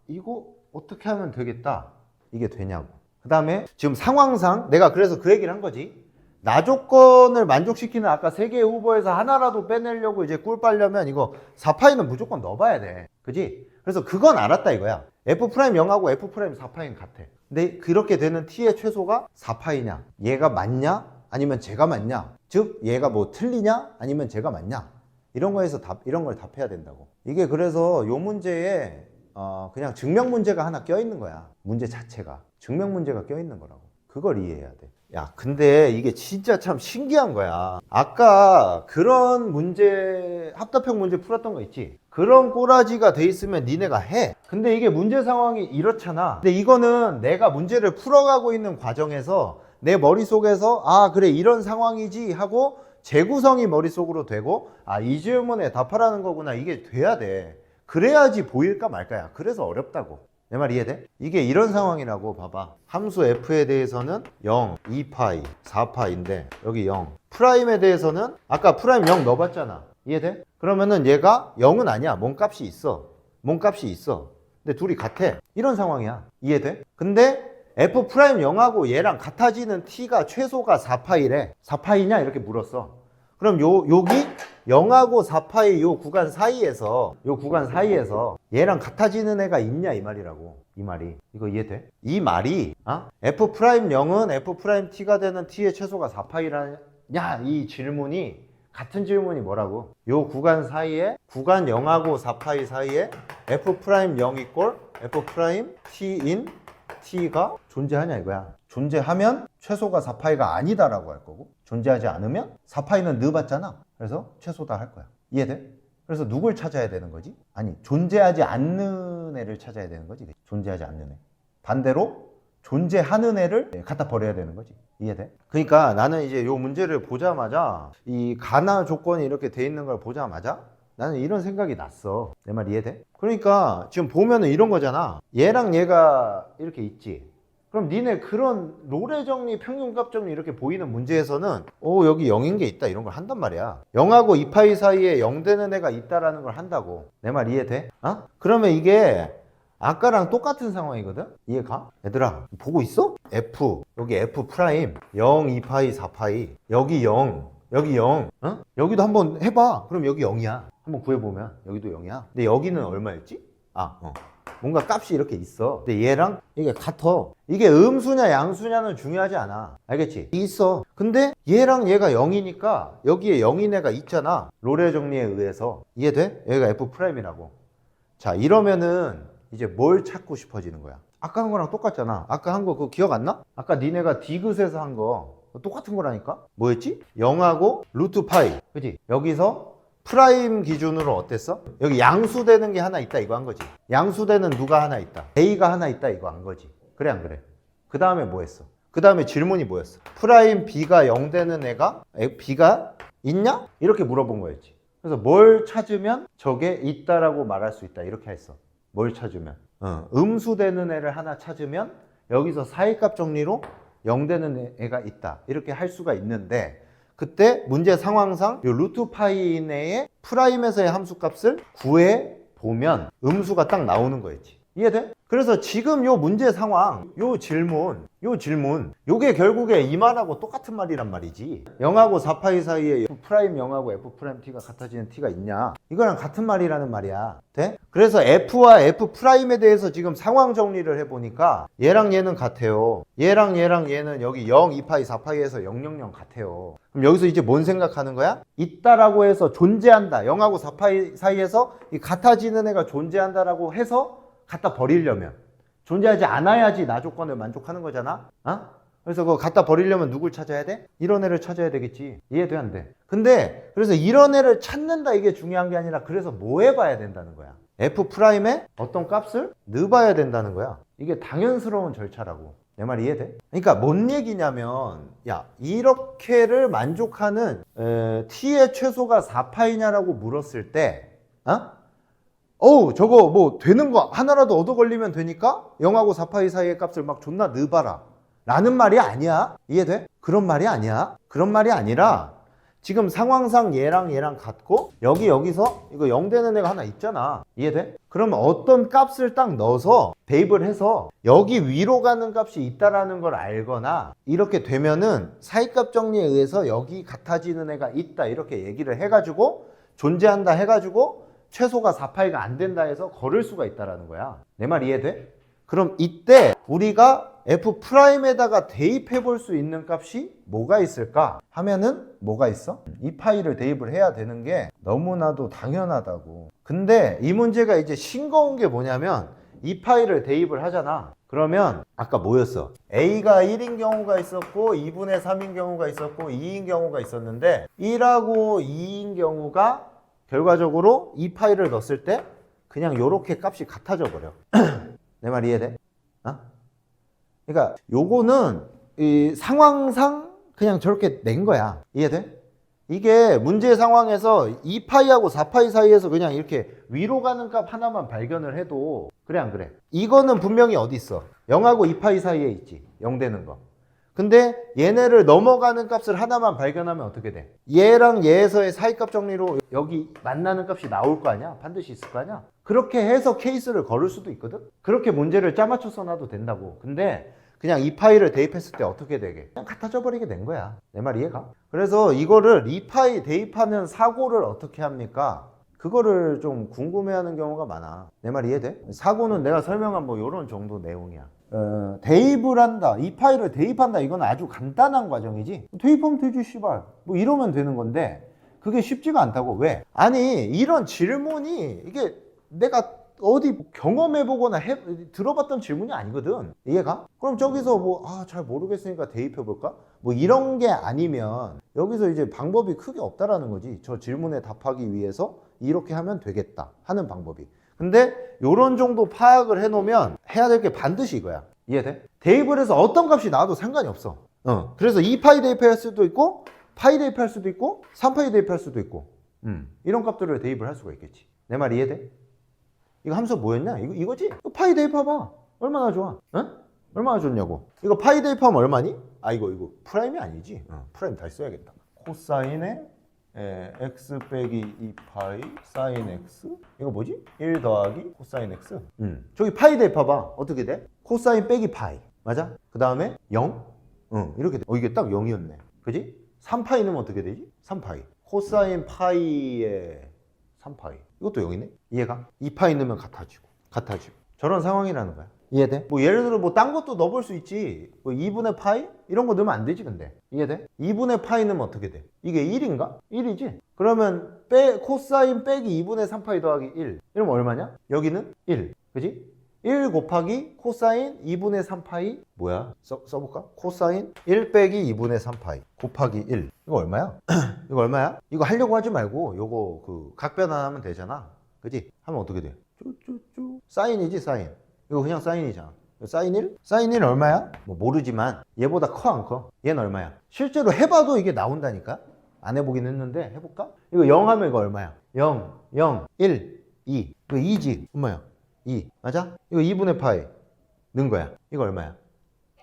이거 어떻게 하면 되겠다. 이게 되냐고. 그 다음에 지금 상황상 내가 그래서 그 얘기를 한 거지. 나 조건을 만족시키는 아까 세 개의 후보에서 하나라도 빼내려고 이제 꿀 빨려면 이거 4파이는 무조건 넣어봐야 돼. 그지? 그래서 그건 알았다 이거야. F'0하고 F'4파이는 같아. 근데 그렇게 되는 T의 최소가 4파이냐? 얘가 맞냐? 아니면 제가 맞냐? 즉 얘가 뭐 틀리냐? 아니면 제가 맞냐? 이런 거에서 이런 걸 답해야 된다고. 이게 그래서 요 문제에 그냥 증명 문제가 하나 껴있는 거야. 문제 자체가 증명 문제가 껴있는 거라고. 그걸 이해해야 돼. 야 근데 이게 진짜 참 신기한 거야. 아까 그런 문제 합답형 문제 풀었던 거 있지. 그런 꼬라지가 돼 있으면 니네가 해. 근데 이게 문제 상황이 이렇잖아. 근데 이거는 내가 문제를 풀어가고 있는 과정에서 내 머릿속에서 그래 이런 상황이지 하고 재구성이 머릿속으로 되고 이 질문에 답하라는 거구나 이게 돼야 돼. 그래야지 보일까 말까야. 그래서 어렵다고. 내 말 이해돼? 이게 이런 상황이라고. 봐봐. 함수 f에 대해서는 0, 2파이, 4파인데 여기 0. 프라임에 대해서는 아까 프라임 0 넣어봤잖아. 이해돼? 그러면은 얘가 0은 아니야. 몸값이 있어. 몸값이 있어. 근데 둘이 같아. 이런 상황이야. 이해돼? 근데 f 프라임 0하고 얘랑 같아지는 t가 최소가 4파이래. 4파이냐? 이렇게 물었어. 그럼 여기 0하고 4파이 요 구간 사이에서 얘랑 같아지는 애가 있냐 이 말이라고. 이 말이. 이거 이해돼? 이 말이 F'0은 F'T가 되는 T의 최소가 4파이라냐 이 질문이 같은 질문이 뭐라고? 요 구간 사이에 구간 0하고 4파이 사이에 F'0 이꼴 F'T인 T가 존재하냐 이거야. 존재하면 최소가 4파이가 아니다라고 할 거고 존재하지 않으면 4파이는 넣어봤잖아. 그래서 최소다 할 거야. 이해돼? 그래서 누굴 찾아야 되는 거지? 아니 존재하지 않는 애를 찾아야 되는 거지. 존재하지 않는 애. 반대로 존재하는 애를 갖다 버려야 되는 거지. 이해돼? 그러니까 나는 이제 요 문제를 보자마자 이 가나 조건이 이렇게 돼 있는 걸 보자마자 나는 이런 생각이 났어. 내 말 이해돼? 그러니까 지금 보면은 이런 거잖아. 얘랑 얘가 이렇게 있지. 그럼 니네 그런 롤의 정리, 평균값 정리 이렇게 보이는 문제에서는 여기 0인 게 있다 이런 걸 한단 말이야. 0하고 2파이 사이에 0 되는 애가 있다라는 걸 한다고. 내 말 이해돼? 그러면 이게 아까랑 똑같은 상황이거든? 이해가? 얘들아 보고 있어? F 여기 F 프라임 0, 2파이, 4파이 여기 0 여기 0 여기도 한번 해봐. 그럼 여기 0이야. 한번 구해보면 여기도 0이야. 근데 여기는 얼마였지? 뭔가 값이 이렇게 있어. 근데 얘랑 이게 같아. 이게 음수냐 양수냐는 중요하지 않아. 알겠지? 있어. 근데 얘랑 얘가 0이니까 여기에 0인 애가 있잖아. 롤의 정리에 의해서. 이해돼? 여기가 F 프라임이라고. 자, 이러면은 이제 뭘 찾고 싶어지는 거야? 아까 한 거랑 똑같잖아. 아까 한 거 그거 기억 안 나? 아까 니네가 디귿에서 한 거 똑같은 거라니까? 뭐였지? 0하고 루트 파이. 그치? 여기서 프라임 기준으로 어땠어? 여기 양수되는 게 하나 있다 이거 한 거지. 양수되는 누가 하나 있다. A가 하나 있다 이거 한 거지. 그래 안 그래? 그 다음에 뭐 했어? 그 다음에 질문이 뭐였어? 프라임 B가 0 되는 애가 B가 있냐? 이렇게 물어본 거였지. 그래서 뭘 찾으면 저게 있다라고 말할 수 있다 이렇게 했어. 뭘 찾으면? 음수되는 애를 하나 찾으면 여기서 사이값 정리로 0 되는 애가 있다 이렇게 할 수가 있는데 그때 문제 상황상 이 루트 파이 내의 프라임에서의 함수값을 구해 보면 음수가 딱 나오는 거였지. 이해돼? 그래서 지금 요 문제 상황, 요 질문, 요게 결국에 이 말하고 똑같은 말이란 말이지. 0하고 4파이 사이에 F 프라임 0하고 F 프라임 T가 같아지는 T가 있냐? 이거랑 같은 말이라는 말이야. 돼? 그래서 F와 F 프라임에 대해서 지금 상황 정리를 해보니까 얘랑 얘는 같아요. 얘랑 얘는 여기 0, 2파이, 4파이에서 0, 0, 0 같아요. 그럼 여기서 이제 뭔 생각하는 거야? 있다라고 해서 존재한다. 0하고 4파이 사이에서 이 같아지는 애가 존재한다라고 해서 갖다 버리려면 존재하지 않아야지 나 조건을 만족하는 거잖아. 그래서 그거 갖다 버리려면 누굴 찾아야 돼? 이런 애를 찾아야 되겠지. 이해돼 안 돼? 근데 그래서 이런 애를 찾는다 이게 중요한 게 아니라 그래서 뭐 해봐야 된다는 거야. F 프라임의 어떤 값을 넣어봐야 된다는 거야. 이게 당연스러운 절차라고. 내 말 이해돼? 그러니까 뭔 얘기냐면 야 이렇게를 만족하는 t의 최소가 4파이냐라고 물었을 때 저거 뭐 되는 거 하나라도 얻어 걸리면 되니까 0하고 4파이 사이의 값을 막 존나 넣어봐라 라는 말이 아니야. 이해돼? 그런 말이 아니야. 그런 말이 아니라 지금 상황상 얘랑 같고 여기서 이거 0 되는 애가 하나 있잖아. 이해돼? 그러면 어떤 값을 딱 넣어서 대입을 해서 여기 위로 가는 값이 있다라는 걸 알거나 이렇게 되면은 사이값 정리에 의해서 여기 같아지는 애가 있다 이렇게 얘기를 해가지고 존재한다 해가지고 최소가 4파이가 안 된다 해서 걸을 수가 있다라는 거야. 내 말 이해돼? 그럼 이때 우리가 F 프라임에다가 대입해 볼 수 있는 값이 뭐가 있을까 하면은 뭐가 있어? 2파이를 대입을 해야 되는 게 너무나도 당연하다고. 근데 이 문제가 이제 싱거운 게 뭐냐면 2파이를 대입을 하잖아. 그러면 아까 뭐였어? A가 1인 경우가 있었고 2분의 3인 경우가 있었고 2인 경우가 있었는데 1하고 2인 경우가 결과적으로 2파이를 넣었을 때 그냥 요렇게 값이 같아져 버려. 내 말 이해돼? 그러니까 요거는 이 상황상 그냥 저렇게 낸 거야. 이해돼? 이게 문제 상황에서 2파이하고 4파이 사이에서 그냥 이렇게 위로 가는 값 하나만 발견을 해도 그래 안 그래? 이거는 분명히 어디 있어? 0하고 2파이 사이에 있지. 0 되는 거. 근데 얘네를 넘어가는 값을 하나만 발견하면 어떻게 돼? 얘랑 얘에서의 사이값 정리로 여기 만나는 값이 나올 거 아니야? 반드시 있을 거 아니야? 그렇게 해서 케이스를 걸을 수도 있거든? 그렇게 문제를 짜맞춰 써놔도 된다고. 근데 그냥 이 파이를 대입했을 때 어떻게 되게? 그냥 같아져 버리게 된 거야. 내 말 이해가? 그래서 이거를 이 파이 대입하는 사고를 어떻게 합니까? 그거를 좀 궁금해하는 경우가 많아. 내 말 이해돼? 사고는 내가 설명한 뭐 이런 정도 내용이야. 대입을 한다, 이 파일을 대입한다, 이건 아주 간단한 과정이지. 대입하면 되지 씨발 뭐 이러면 되는 건데 그게 쉽지가 않다고. 왜? 아니 이런 질문이 이게 내가 어디 경험해보거나 들어봤던 질문이 아니거든. 이해가? 그럼 저기서 뭐 잘 모르겠으니까 대입해볼까? 뭐 이런 게 아니면 여기서 이제 방법이 크게 없다라는 거지. 저 질문에 답하기 위해서 이렇게 하면 되겠다 하는 방법이. 근데 요런 정도 파악을 해놓으면 해야 될 게 반드시 이거야. 이해돼? 대입을 해서 어떤 값이 나와도 상관이 없어. 그래서 2파이 대입할 수도 있고 파이 대입할 수도 있고 3파이 대입할 수도 있고 이런 값들을 대입을 할 수가 있겠지. 내 말 이해돼? 이거 함수 뭐였냐? 이거지? 파이 대입해봐. 얼마나 좋아? 얼마나 좋냐고. 이거 파이 대입하면 얼마니? 아 이거 프라임이 아니지. 프라임 다시 써야겠다. 코사인의 x 빼기 2파이 사인 x 이거 뭐지? 1 더하기 코사인 x. 저기 파이 대입해봐. 어떻게 돼? 코사인 빼기 파이. 맞아? 그 다음에 0? 이렇게 돼. 이게 딱 0이었네. 그지? 3파이 넣으면 어떻게 되지? 3파이. 코사인 파이에 3파이. 이것도 0이네? 이해가? 2파이 넣으면 같아지고. 저런 상황이라는 거야. 이해돼? 뭐 예를 들어 뭐 딴 것도 넣어볼 수 있지. 뭐 2분의 파이? 이런 거 넣으면 안 되지 근데. 이해돼? 2분의 파이 넣으면 어떻게 돼? 이게 1인가? 1이지? 그러면 코사인 빼기 2분의 3파이 더하기 1. 이러면 얼마냐? 여기는 1. 그지? 1 곱하기 코사인 2분의 3파이 뭐야? 써볼까? 코사인 1 빼기 2분의 3파이 곱하기 1. 이거 얼마야? 이거 얼마야? 이거 하려고 하지 말고 요거 그 각변환하면 되잖아. 그지? 하면 어떻게 돼? 쭈쭈쭈 사인이지 사인. 이거 그냥 사인이잖아. 사인 1? 사인 1 얼마야? 뭐 모르지만 얘보다 커 안 커? 얘는 얼마야? 실제로 해봐도 이게 나온다니까? 안 해보긴 했는데 해볼까? 이거 0 하면 이거 얼마야? 0, 0, 1, 2. 이거 2지? 얼마야? 2. 맞아? 이거 2분의 파이 넣은 거야. 이거 얼마야?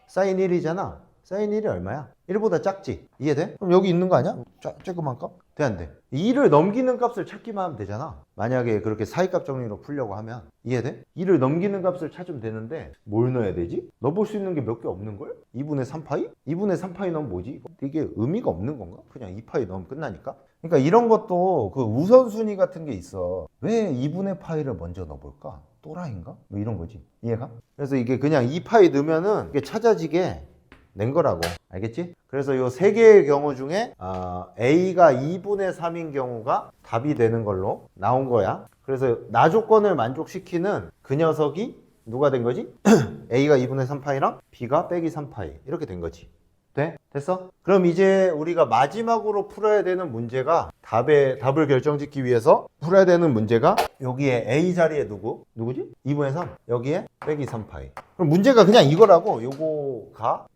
사인 1이잖아. 사인 1이 얼마야? 1보다 작지? 이해돼? 그럼 여기 있는 거 아니야? 조그만 값? 돼 안 돼? 2를 넘기는 값을 찾기만 하면 되잖아. 만약에 그렇게 사이값 정리로 풀려고 하면 이해돼? 2를 넘기는 값을 찾으면 되는데 뭘 넣어야 되지? 넣어볼 수 있는 게 몇 개 없는걸? 2분의 3파이? 2분의 3파이 넣으면 뭐지? 이게 의미가 없는 건가? 그냥 2파이 넣으면 끝나니까? 그러니까 이런 것도 그 우선순위 같은 게 있어. 왜 2분의 파이를 먼저 넣어볼까? 또라이인가? 뭐 이런 거지. 이해가? 그래서 이게 그냥 2파이 넣으면은 이게 찾아지게 낸 거라고. 알겠지? 그래서 이 세 개의 경우 중에 A가 2분의 3인 경우가 답이 되는 걸로 나온 거야. 그래서 나 조건을 만족시키는 그 녀석이 누가 된 거지? A가 2분의 3파이랑 B가 빼기 3파이 이렇게 된 거지. 돼? 됐어? 그럼 이제 우리가 마지막으로 풀어야 되는 문제가 답을 결정짓기 위해서 풀어야 되는 문제가 여기에 A 자리에 누구지? 2분의 3 여기에 빼기 3파이. 그럼 문제가 그냥 이거라고. 요거가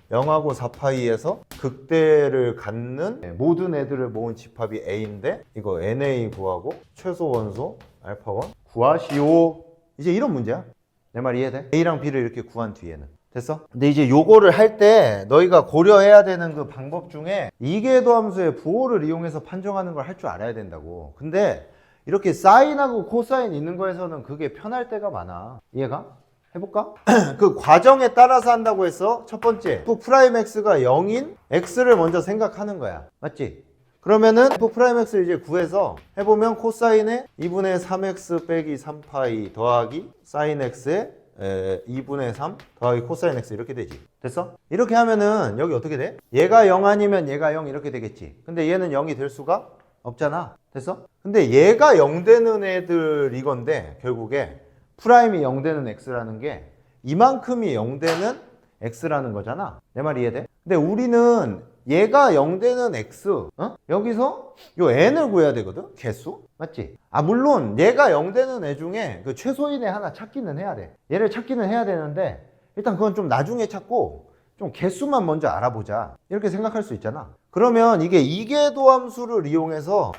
0하고 4파이에서 극대를 갖는 모든 애들을 모은 집합이 A인데 이거 NA 구하고 최소 원소 알파1 구하시오. 이제 이런 문제야. 내 말 이해돼? A랑 B를 이렇게 구한 뒤에는 됐어? 근데 이제 요거를 할 때 너희가 고려해야 되는 그 방법 중에 이계도 함수의 부호를 이용해서 판정하는 걸 할 줄 알아야 된다고. 근데 이렇게 사인하고 코사인 있는 거에서는 그게 편할 때가 많아. 이해가? 해볼까? 그 과정에 따라서 한다고 해서 첫 번째 F'X가 0인 X를 먼저 생각하는 거야. 맞지? 그러면은 F'X를 이제 구해서 해보면 코사인의 2분의 3X 빼기 3파이 더하기 사인 X의 2분의 3 더하기 코사인 X 이렇게 되지. 됐어? 이렇게 하면은 여기 어떻게 돼? 얘가 0 아니면 얘가 0 이렇게 되겠지. 근데 얘는 0이 될 수가 없잖아. 됐어? 근데 얘가 0 되는 애들 이건데 결국에 프라임이 0 되는 X라는 게 이만큼이 0 되는 X라는 거잖아. 내 말 이해돼? 근데 우리는 얘가 0 되는 X 여기서 요 N을 구해야 되거든? 개수? 맞지? 물론 얘가 0 되는 애 중에 그 최소인의 하나 찾기는 해야 돼. 얘를 찾기는 해야 되는데 일단 그건 좀 나중에 찾고 좀 개수만 먼저 알아보자 이렇게 생각할 수 있잖아. 그러면 이게 이계도 함수를 이용해서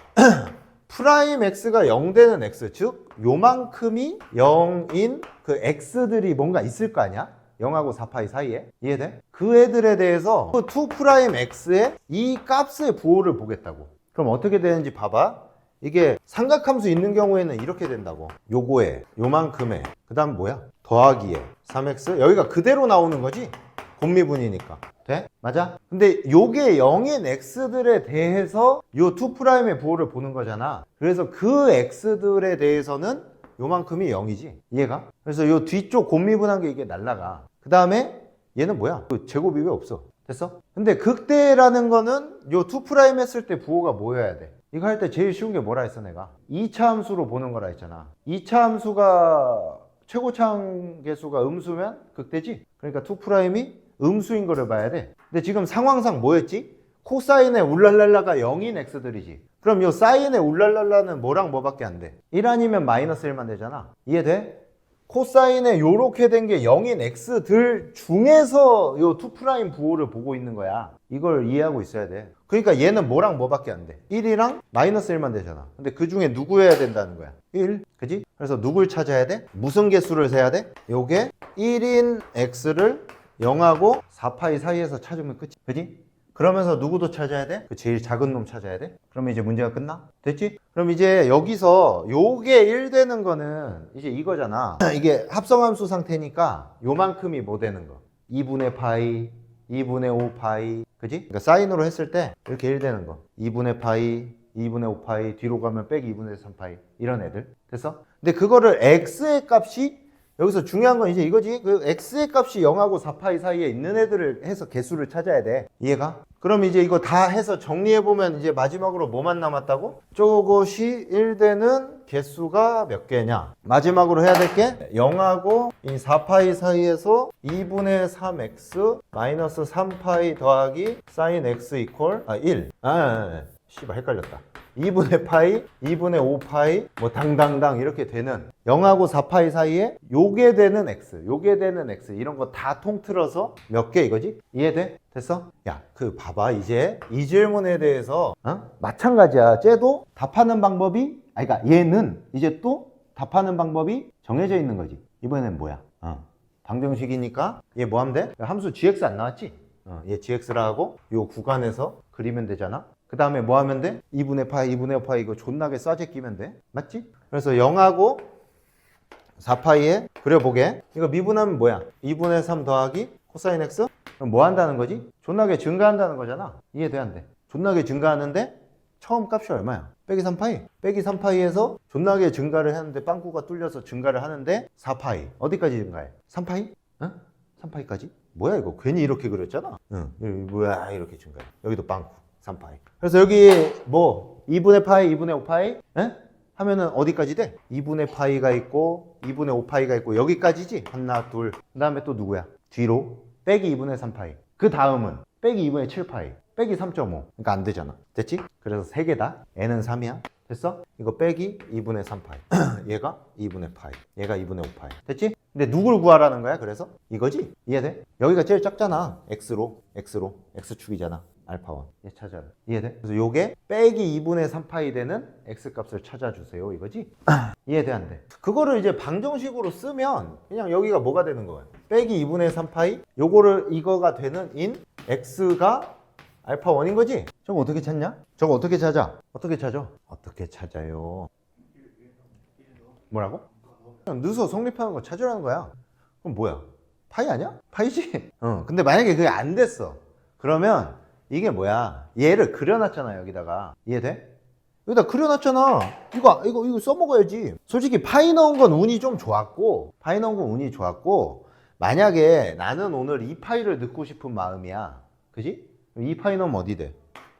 프라임 X가 0 되는 X 즉 요만큼이 0인 그 X들이 뭔가 있을 거 아니야? 0하고 4파이 사이에. 이해돼? 그 애들에 대해서 2'X의 이 값의 부호를 보겠다고. 그럼 어떻게 되는지 봐봐. 이게 삼각함수 있는 경우에는 이렇게 된다고. 요거에 요만큼에 그 다음 뭐야? 더하기에 3X 여기가 그대로 나오는 거지? 곱미분이니까. 돼? 맞아? 근데 요게 0인 X들에 대해서 요 2'의 부호를 보는 거잖아. 그래서 그 X들에 대해서는 요만큼이 0이지. 이해가? 그래서 요 뒤쪽 곱미분한 게 이게 날라가. 그 다음에 얘는 뭐야? 제곱이 왜 없어? 됐어? 근데 극대라는 거는 요 2' 했을 때 부호가 뭐여야 돼? 이거 할 때 제일 쉬운 게 뭐라 했어 내가? 2차 함수로 보는 거라 했잖아. 2차 함수가 최고차항 계수가 음수면 극대지? 그러니까 2'이 음수인 거를 봐야 돼. 근데 지금 상황상 뭐였지? 코사인의 울랄랄라가 0인 X들이지. 그럼 요 사인의 울랄랄라는 뭐랑 뭐밖에 안 돼? 1 아니면 마이너스 1만 되잖아. 이해돼? 코사인에 요렇게 된 게 0인 x들 중에서 요 2' 부호를 보고 있는 거야. 이걸 이해하고 있어야 돼. 그러니까 얘는 뭐랑 뭐밖에 안 돼? 1이랑 마이너스 1만 되잖아. 근데 그 중에 누구여야 된다는 거야? 1. 그지? 그래서 누굴 찾아야 돼? 무슨 개수를 세야 돼? 요게 1인 x를 0하고 4파이 사이에서 찾으면 끝이. 그지? 그러면서 누구도 찾아야 돼? 그 제일 작은 놈 찾아야 돼? 그러면 이제 문제가 끝나? 됐지? 그럼 이제 여기서 요게 1 되는 거는 이제 이거잖아. 이게 합성함수 상태니까 요만큼이 뭐 되는 거? 2분의 파이, 2분의 5 파이. 그지? 그러니까 사인으로 했을 때 이렇게 1 되는 거. 2분의 파이, 2분의 5 파이, 뒤로 가면 빼기 2분의 3 파이. 이런 애들. 됐어? 근데 그거를 x의 값이 여기서 중요한 건 이제 이거지. 그 x의 값이 0하고 4파이 사이에 있는 애들을 해서 개수를 찾아야 돼. 이해가? 그럼 이제 이거 다 해서 정리해보면 이제 마지막으로 뭐만 남았다고? 저것이 1되는 개수가 몇 개냐? 마지막으로 해야 될 게 0하고 이 4파이 사이에서 2분의 3x 마이너스 3파이 더하기 사인 x 이퀄 1. 씨발 헷갈렸다. 2분의 파이, 2분의 5파이, 뭐 당당당 이렇게 되는 0하고 4파이 사이에 요게 되는 x, 요게 되는 x 이런 거 다 통틀어서 몇 개 이거지? 이해돼? 됐어? 야, 그 봐봐. 이제 이 질문에 대해서 마찬가지야. 쟤도 답하는 방법이 그러니까 얘는 이제 또 답하는 방법이 정해져 있는 거지. 이번엔 뭐야? 방정식이니까 얘 뭐 하면 돼? 함수 gx 안 나왔지? 얘 gx라 하고 요 구간에서 그리면 되잖아. 그 다음에 뭐 하면 돼? 2분의 파이, 2분의 5파이 이거 존나게 쏴제 끼면 돼. 맞지? 그래서 0하고 4파이에 그려보게. 이거 미분하면 뭐야? 2분의 3 더하기 코사인 x? 그럼 뭐 한다는 거지? 존나게 증가한다는 거잖아. 이해돼 안 돼? 존나게 증가하는데 처음 값이 얼마야? 빼기 3파이. 빼기 3파이에서 존나게 증가를 하는데 빵꾸가 뚫려서 증가를 하는데 4파이. 어디까지 증가해? 3파이? 3파이까지? 뭐야 이거? 괜히 이렇게 그렸잖아. 뭐야 이렇게 증가해. 여기도 빵꾸. 3파이. 그래서 여기 뭐 2분의 파이, 2분의 5파이 하면은 어디까지 돼? 2분의 파이가 있고 2분의 5파이가 있고 여기까지지? 하나, 둘. 그 다음에 또 누구야? 뒤로 빼기 2분의 3파이. 그 다음은 빼기 2분의 7파이. 빼기 3.5. 그러니까 안 되잖아. 됐지? 그래서 3개다. n은 3이야. 됐어? 이거 빼기 2분의 3파이. 얘가 2분의 파이. 얘가 2분의 5파이. 됐지? 근데 누굴 구하라는 거야? 그래서 이거지? 이해돼? 여기가 제일 작잖아. x로. x축이잖아. 알파1. 얘 찾아라. 이해돼? 그래서 요게 빼기 2분의 3파이 되는 x값을 찾아주세요. 이거지? 이해돼? 안 돼? 그거를 이제 방정식으로 쓰면 그냥 여기가 뭐가 되는 거야? 빼기 2분의 3파이 요거를 이거가 되는 인 x가 알파1인 거지? 저거 어떻게 찾냐? 저거 어떻게 찾아? 어떻게 찾아? 어떻게 찾아요? 뭐라고? 그냥 넣어서 성립하는 거 찾으라는 거야. 그럼 뭐야? 파이 아니야? 파이지? 근데 만약에 그게 안 됐어. 그러면 이게 뭐야? 얘를 그려놨잖아 여기다가. 이해돼? 여기다 그려놨잖아. 이거 써먹어야지. 솔직히 파이 넣은 건 운이 좀 좋았고 만약에 나는 오늘 2파이를 넣고 싶은 마음이야. 그지? 2파이 넣으면 어디 돼?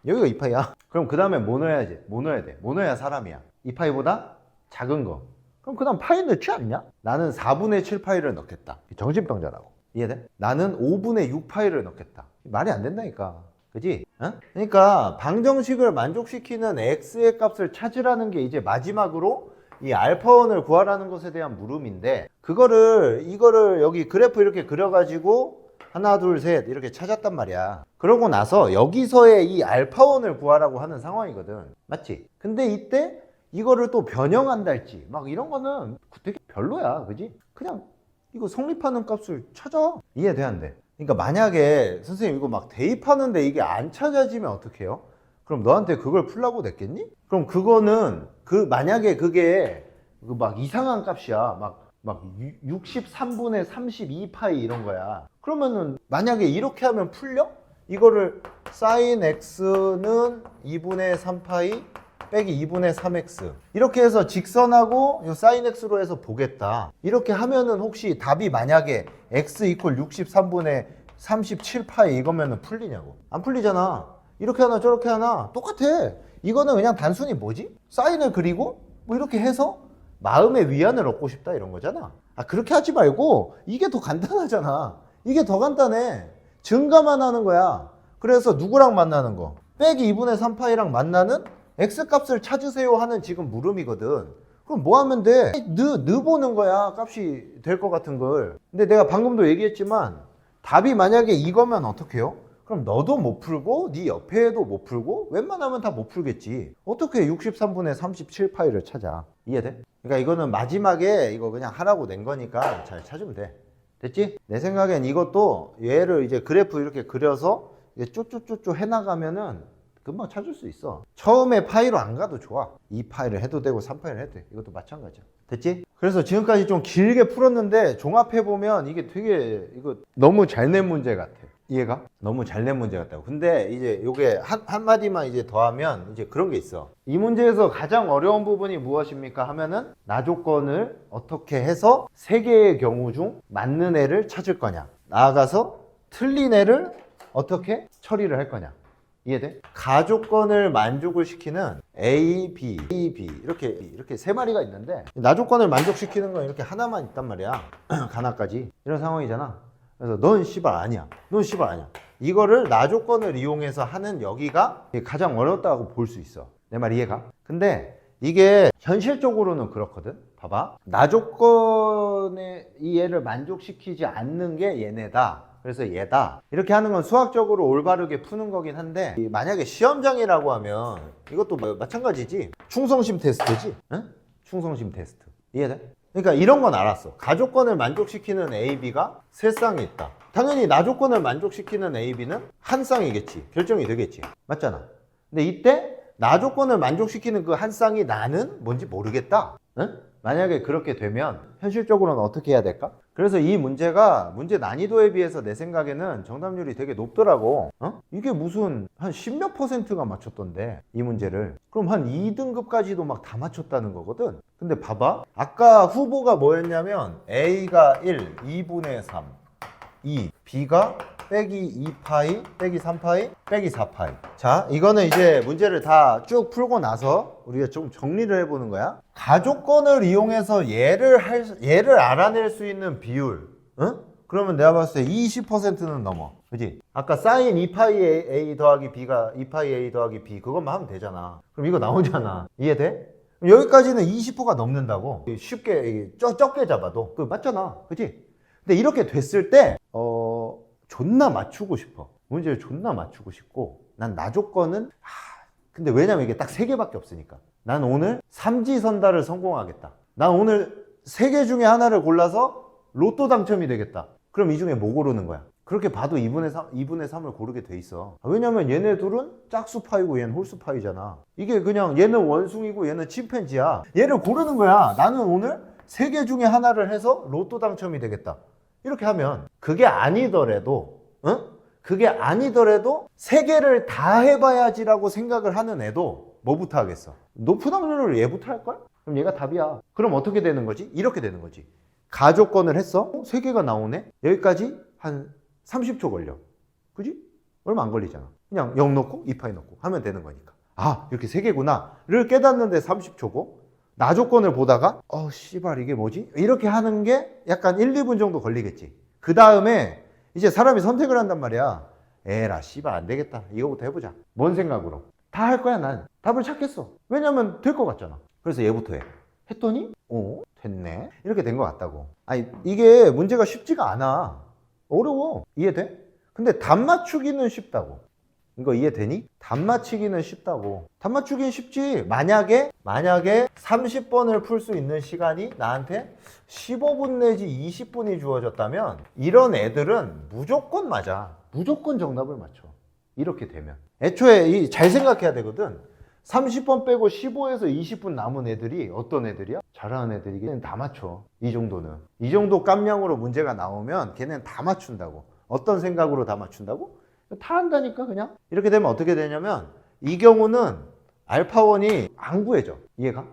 여기가 2파이야. 그럼 그 다음에 뭐 넣어야지? 뭐 넣어야 돼? 뭐 넣어야 사람이야? 2파이보다 작은 거. 그럼 그 다음 파이 넣지 않냐? 나는 4분의 7파이를 넣겠다. 정신병자라고. 이해돼? 나는 5분의 6파이를 넣겠다. 말이 안 된다니까. 그지? 그러니까 방정식을 만족시키는 x의 값을 찾으라는 게 이제 마지막으로 이 알파1을 구하라는 것에 대한 물음인데 이거를 여기 그래프 이렇게 그려가지고 하나 둘 셋 이렇게 찾았단 말이야. 그러고 나서 여기서의 이 알파1을 구하라고 하는 상황이거든. 맞지? 근데 이때 이거를 또 변형한달지 막 이런 거는 되게 별로야. 그지? 그냥 이거 성립하는 값을 찾아. 이해돼 안 돼? 그러니까 만약에 선생님 이거 막 대입하는데 이게 안 찾아지면 어떡해요? 그럼 너한테 그걸 풀라고 냈겠니? 그럼 그거는 만약에 그게 막 이상한 값이야. 막 63분의 32파이 이런 거야. 그러면은 만약에 이렇게 하면 풀려? 이거를 sin x는 2분의 3파이 빼기 2분의 3x 이렇게 해서 직선하고 이 sin x로 해서 보겠다. 이렇게 하면은 혹시 답이 만약에 x 이퀄 63분의 37파이 이거면은 풀리냐고. 안 풀리잖아. 이렇게 하나 저렇게 하나 똑같아. 이거는 그냥 단순히 뭐지? 사인을 그리고 뭐 이렇게 해서 마음의 위안을 얻고 싶다 이런 거잖아. 그렇게 하지 말고 이게 더 간단하잖아. 이게 더 간단해. 증가만 하는 거야. 그래서 누구랑 만나는 거? 빼기 2분의 3파이랑 만나는 x값을 찾으세요 하는 지금 물음이거든. 그럼 뭐 하면 돼? 느 보는 거야. 값이 될 것 같은 걸. 근데 내가 방금도 얘기했지만 답이 만약에 이거면 어떡해요? 그럼 너도 못 풀고 네 옆에 애도 못 풀고 웬만하면 다 못 풀겠지. 어떻게 63분의 37 파이를 찾아? 이해돼? 그러니까 이거는 마지막에 이거 그냥 하라고 낸 거니까 잘 찾으면 돼. 됐지? 내 생각엔 이것도 얘를 이제 그래프 이렇게 그려서 쪼쪼쪼쪼 해나가면은 금방 찾을 수 있어. 처음에 파이로 안 가도 좋아. 2파이를 해도 되고 3파이를 해도 돼. 이것도 마찬가지야. 됐지? 그래서 지금까지 좀 길게 풀었는데 종합해보면 이게 되게 이거 너무 잘 낸 문제 같아. 이해가? 너무 잘 낸 문제 같다고. 근데 이제 요게 한마디만 이제 더하면 이제 그런 게 있어. 이 문제에서 가장 어려운 부분이 무엇입니까? 하면은 나 조건을 어떻게 해서 세 개의 경우 중 맞는 애를 찾을 거냐. 나아가서 틀린 애를 어떻게 처리를 할 거냐. 이해돼? 가조건을 만족을 시키는 A, B, B 이렇게 세 마리가 있는데 나조건을 만족시키는 건 이렇게 하나만 있단 말이야. 가나까지 이런 상황이잖아. 그래서 넌 씨발 아니야. 넌 씨발 아니야. 이거를 나조건을 이용해서 하는 여기가 가장 어렵다고 볼 수 있어. 내 말 이해가? 근데 이게 현실적으로는 그렇거든. 봐봐. 나조건의 이 얘를 만족시키지 않는 게 얘네다. 그래서 얘다. 이렇게 하는 건 수학적으로 올바르게 푸는 거긴 한데 만약에 시험장이라고 하면 이것도 마찬가지지. 충성심 테스트지. 응? 충성심 테스트. 이해돼? 그러니까 이런 건 알았어. 가조건을 만족시키는 A, B가 세 쌍이 있다. 당연히 나조건을 만족시키는 A, B는 한 쌍이겠지. 결정이 되겠지. 맞잖아. 근데 이때 나조건을 만족시키는 그 한 쌍이 나는 뭔지 모르겠다. 응? 만약에 그렇게 되면 현실적으로는 어떻게 해야 될까? 그래서 이 문제가 문제 난이도에 비해서 내 생각에는 정답률이 되게 높더라고. 이게 무슨 한 10몇 %가 맞췄던데 이 문제를. 그럼 한 2등급까지도 막 다 맞췄다는 거거든. 근데 봐봐. 아까 후보가 뭐였냐면 A가 1, 2분의 3, 2, B가 빼기 2파이, 빼기 3파이, 빼기 4파이. 자, 이거는 이제 문제를 다 쭉 풀고 나서 우리가 좀 정리를 해보는 거야. 가조건을 이용해서 얘를 알아낼 수 있는 비율. 응? 그러면 내가 봤을 때 20%는 넘어. 그지? 아까 사인 2파이 A 더하기 B가 2파이 A 더하기 B 그것만 하면 되잖아. 그럼 이거 나오잖아. 이해돼? 여기까지는 20%가 넘는다고. 쉽게, 적게 잡아도. 그 맞잖아. 그지? 근데 이렇게 됐을 때, 존나 맞추고 싶어. 문제를 존나 맞추고 싶고, 난 나조건은, 근데 왜냐면 이게 딱 3개밖에 없으니까. 난 오늘 삼지선다를 성공하겠다. 난 오늘 3개 중에 하나를 골라서 로또 당첨이 되겠다. 그럼 이 중에 뭐 고르는 거야? 그렇게 봐도 2분의 3을 고르게 돼 있어. 왜냐면 얘네 둘은 짝수파이고 얘는 홀수파이잖아. 이게 그냥 얘는 원숭이고 얘는 침팬지야. 얘를 고르는 거야. 나는 오늘 3개 중에 하나를 해서 로또 당첨이 되겠다. 이렇게 하면 그게 아니더라도 그게 아니더라도 3개를 다 해봐야지라고 생각을 하는 애도 뭐부터 하겠어? 높은 확률로 얘부터 할걸? 그럼 얘가 답이야. 그럼 어떻게 되는 거지? 이렇게 되는 거지. 가조건을 했어? 3개가 나오네? 여기까지 한 30초 걸려. 그지? 얼마 안 걸리잖아. 그냥 0 넣고 2파이 넣고 하면 되는 거니까. 아, 이렇게 3개구나 를 깨닫는데 30초고 나조건을 보다가 씨발 이게 뭐지? 이렇게 하는 게 약간 1, 2분 정도 걸리겠지. 그 다음에 이제 사람이 선택을 한단 말이야. 에라 씨발 안 되겠다. 이거부터 해보자. 뭔 생각으로? 다 할 거야. 난 답을 찾겠어. 왜냐면 될 것 같잖아. 그래서 얘부터 해. 했더니 됐네. 이렇게 된 것 같다고. 아니 이게 문제가 쉽지가 않아. 어려워. 이해돼? 근데 답 맞추기는 쉽다고. 이거 이해되니? 답 맞추기는 쉽다고. 답 맞추기는 쉽지. 만약에 30번을 풀 수 있는 시간이 나한테 15분 내지 20분이 주어졌다면 이런 애들은 무조건 맞아. 무조건 정답을 맞춰. 이렇게 되면. 애초에 잘 생각해야 되거든. 30번 빼고 15에서 20분 남은 애들이 어떤 애들이야? 잘하는 애들이 걔는 다 맞춰. 이 정도는. 이 정도 깜냥으로 문제가 나오면 걔는 다 맞춘다고. 어떤 생각으로 다 맞춘다고? 다 한다니까 그냥. 이렇게 되면 어떻게 되냐면 이 경우는 알파1이 안 구해져. 이해가?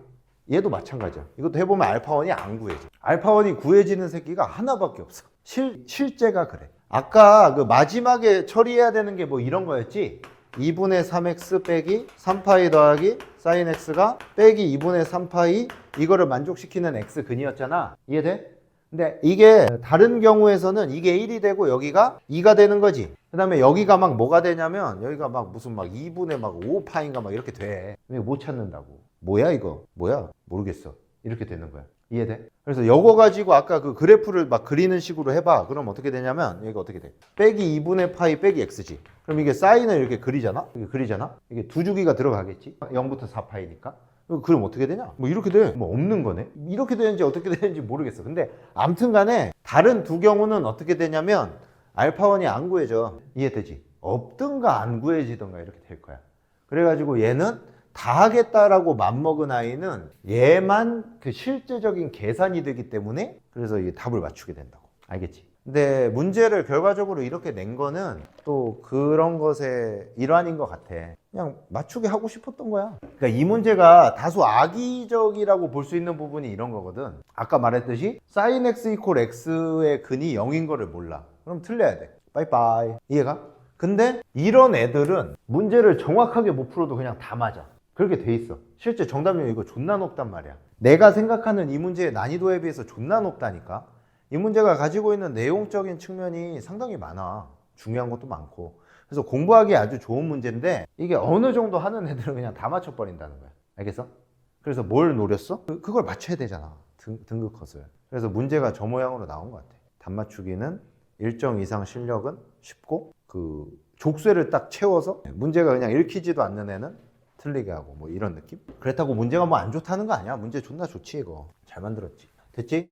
얘도 마찬가지야. 이것도 해보면 알파1이 안 구해져. 알파1이 구해지는 새끼가 하나밖에 없어. 실제가 그래. 아까 그 마지막에 처리해야 되는 게 뭐 이런 거였지? 2분의 3x 빼기 3파이 더하기 sin x가 빼기 2분의 3파이 이거를 만족시키는 x근이었잖아. 이해돼? 근데 이게 다른 경우에서는 이게 1이 되고 여기가 2가 되는 거지. 그 다음에 여기가 막 뭐가 되냐면 여기가 막 무슨 막 2분의 막 5파인가 막 이렇게 돼. 못 찾는다고. 뭐야 이거? 뭐야? 모르겠어. 이렇게 되는 거야. 이해돼? 그래서 이거 가지고 아까 그 그래프를 막 그리는 식으로 해봐. 그럼 어떻게 되냐면 여기가 어떻게 돼? 빼기 2분의 파이 빼기 x지. 그럼 이게 사인을 이렇게 그리잖아? 이게 그리잖아? 이게 두 주기가 들어가겠지? 0부터 4파이니까. 그럼 어떻게 되냐? 뭐 이렇게 돼. 뭐 없는 거네. 이렇게 되는지 어떻게 되는지 모르겠어. 근데 아무튼 간에 다른 두 경우는 어떻게 되냐면 알파1이 안 구해져. 이해되지? 없든가 안 구해지든가 이렇게 될 거야. 그래가지고 얘는 다 하겠다라고 맘먹은 아이는 얘만 그 실제적인 계산이 되기 때문에 그래서 이 답을 맞추게 된다고. 알겠지? 근데 문제를 결과적으로 이렇게 낸 거는 또 그런 것의 일환인 것 같아. 그냥 맞추게 하고 싶었던 거야. 그러니까 이 문제가 다소 악의적이라고 볼 수 있는 부분이 이런 거거든. 아까 말했듯이 sin x 이퀄 x의 근이 0인 거를 몰라. 그럼 틀려야 돼. 빠이빠이. 이해가? 근데 이런 애들은 문제를 정확하게 못 풀어도 그냥 다 맞아. 그렇게 돼 있어. 실제 정답률 이거 존나 높단 말이야. 내가 생각하는 이 문제의 난이도에 비해서 존나 높다니까. 이 문제가 가지고 있는 내용적인 측면이 상당히 많아. 중요한 것도 많고. 그래서 공부하기 아주 좋은 문제인데 이게 어느 정도 하는 애들은 그냥 다 맞춰버린다는 거야. 알겠어? 그래서 뭘 노렸어? 그걸 맞춰야 되잖아. 등급 컷을. 그래서 문제가 저 모양으로 나온 것 같아. 답 맞추기는 일정 이상 실력은 쉽고 그 족쇄를 딱 채워서 문제가 그냥 읽히지도 않는 애는 틀리게 하고 뭐 이런 느낌? 그렇다고 문제가 뭐 안 좋다는 거 아니야. 문제 존나 좋지 이거. 잘 만들었지. 됐지?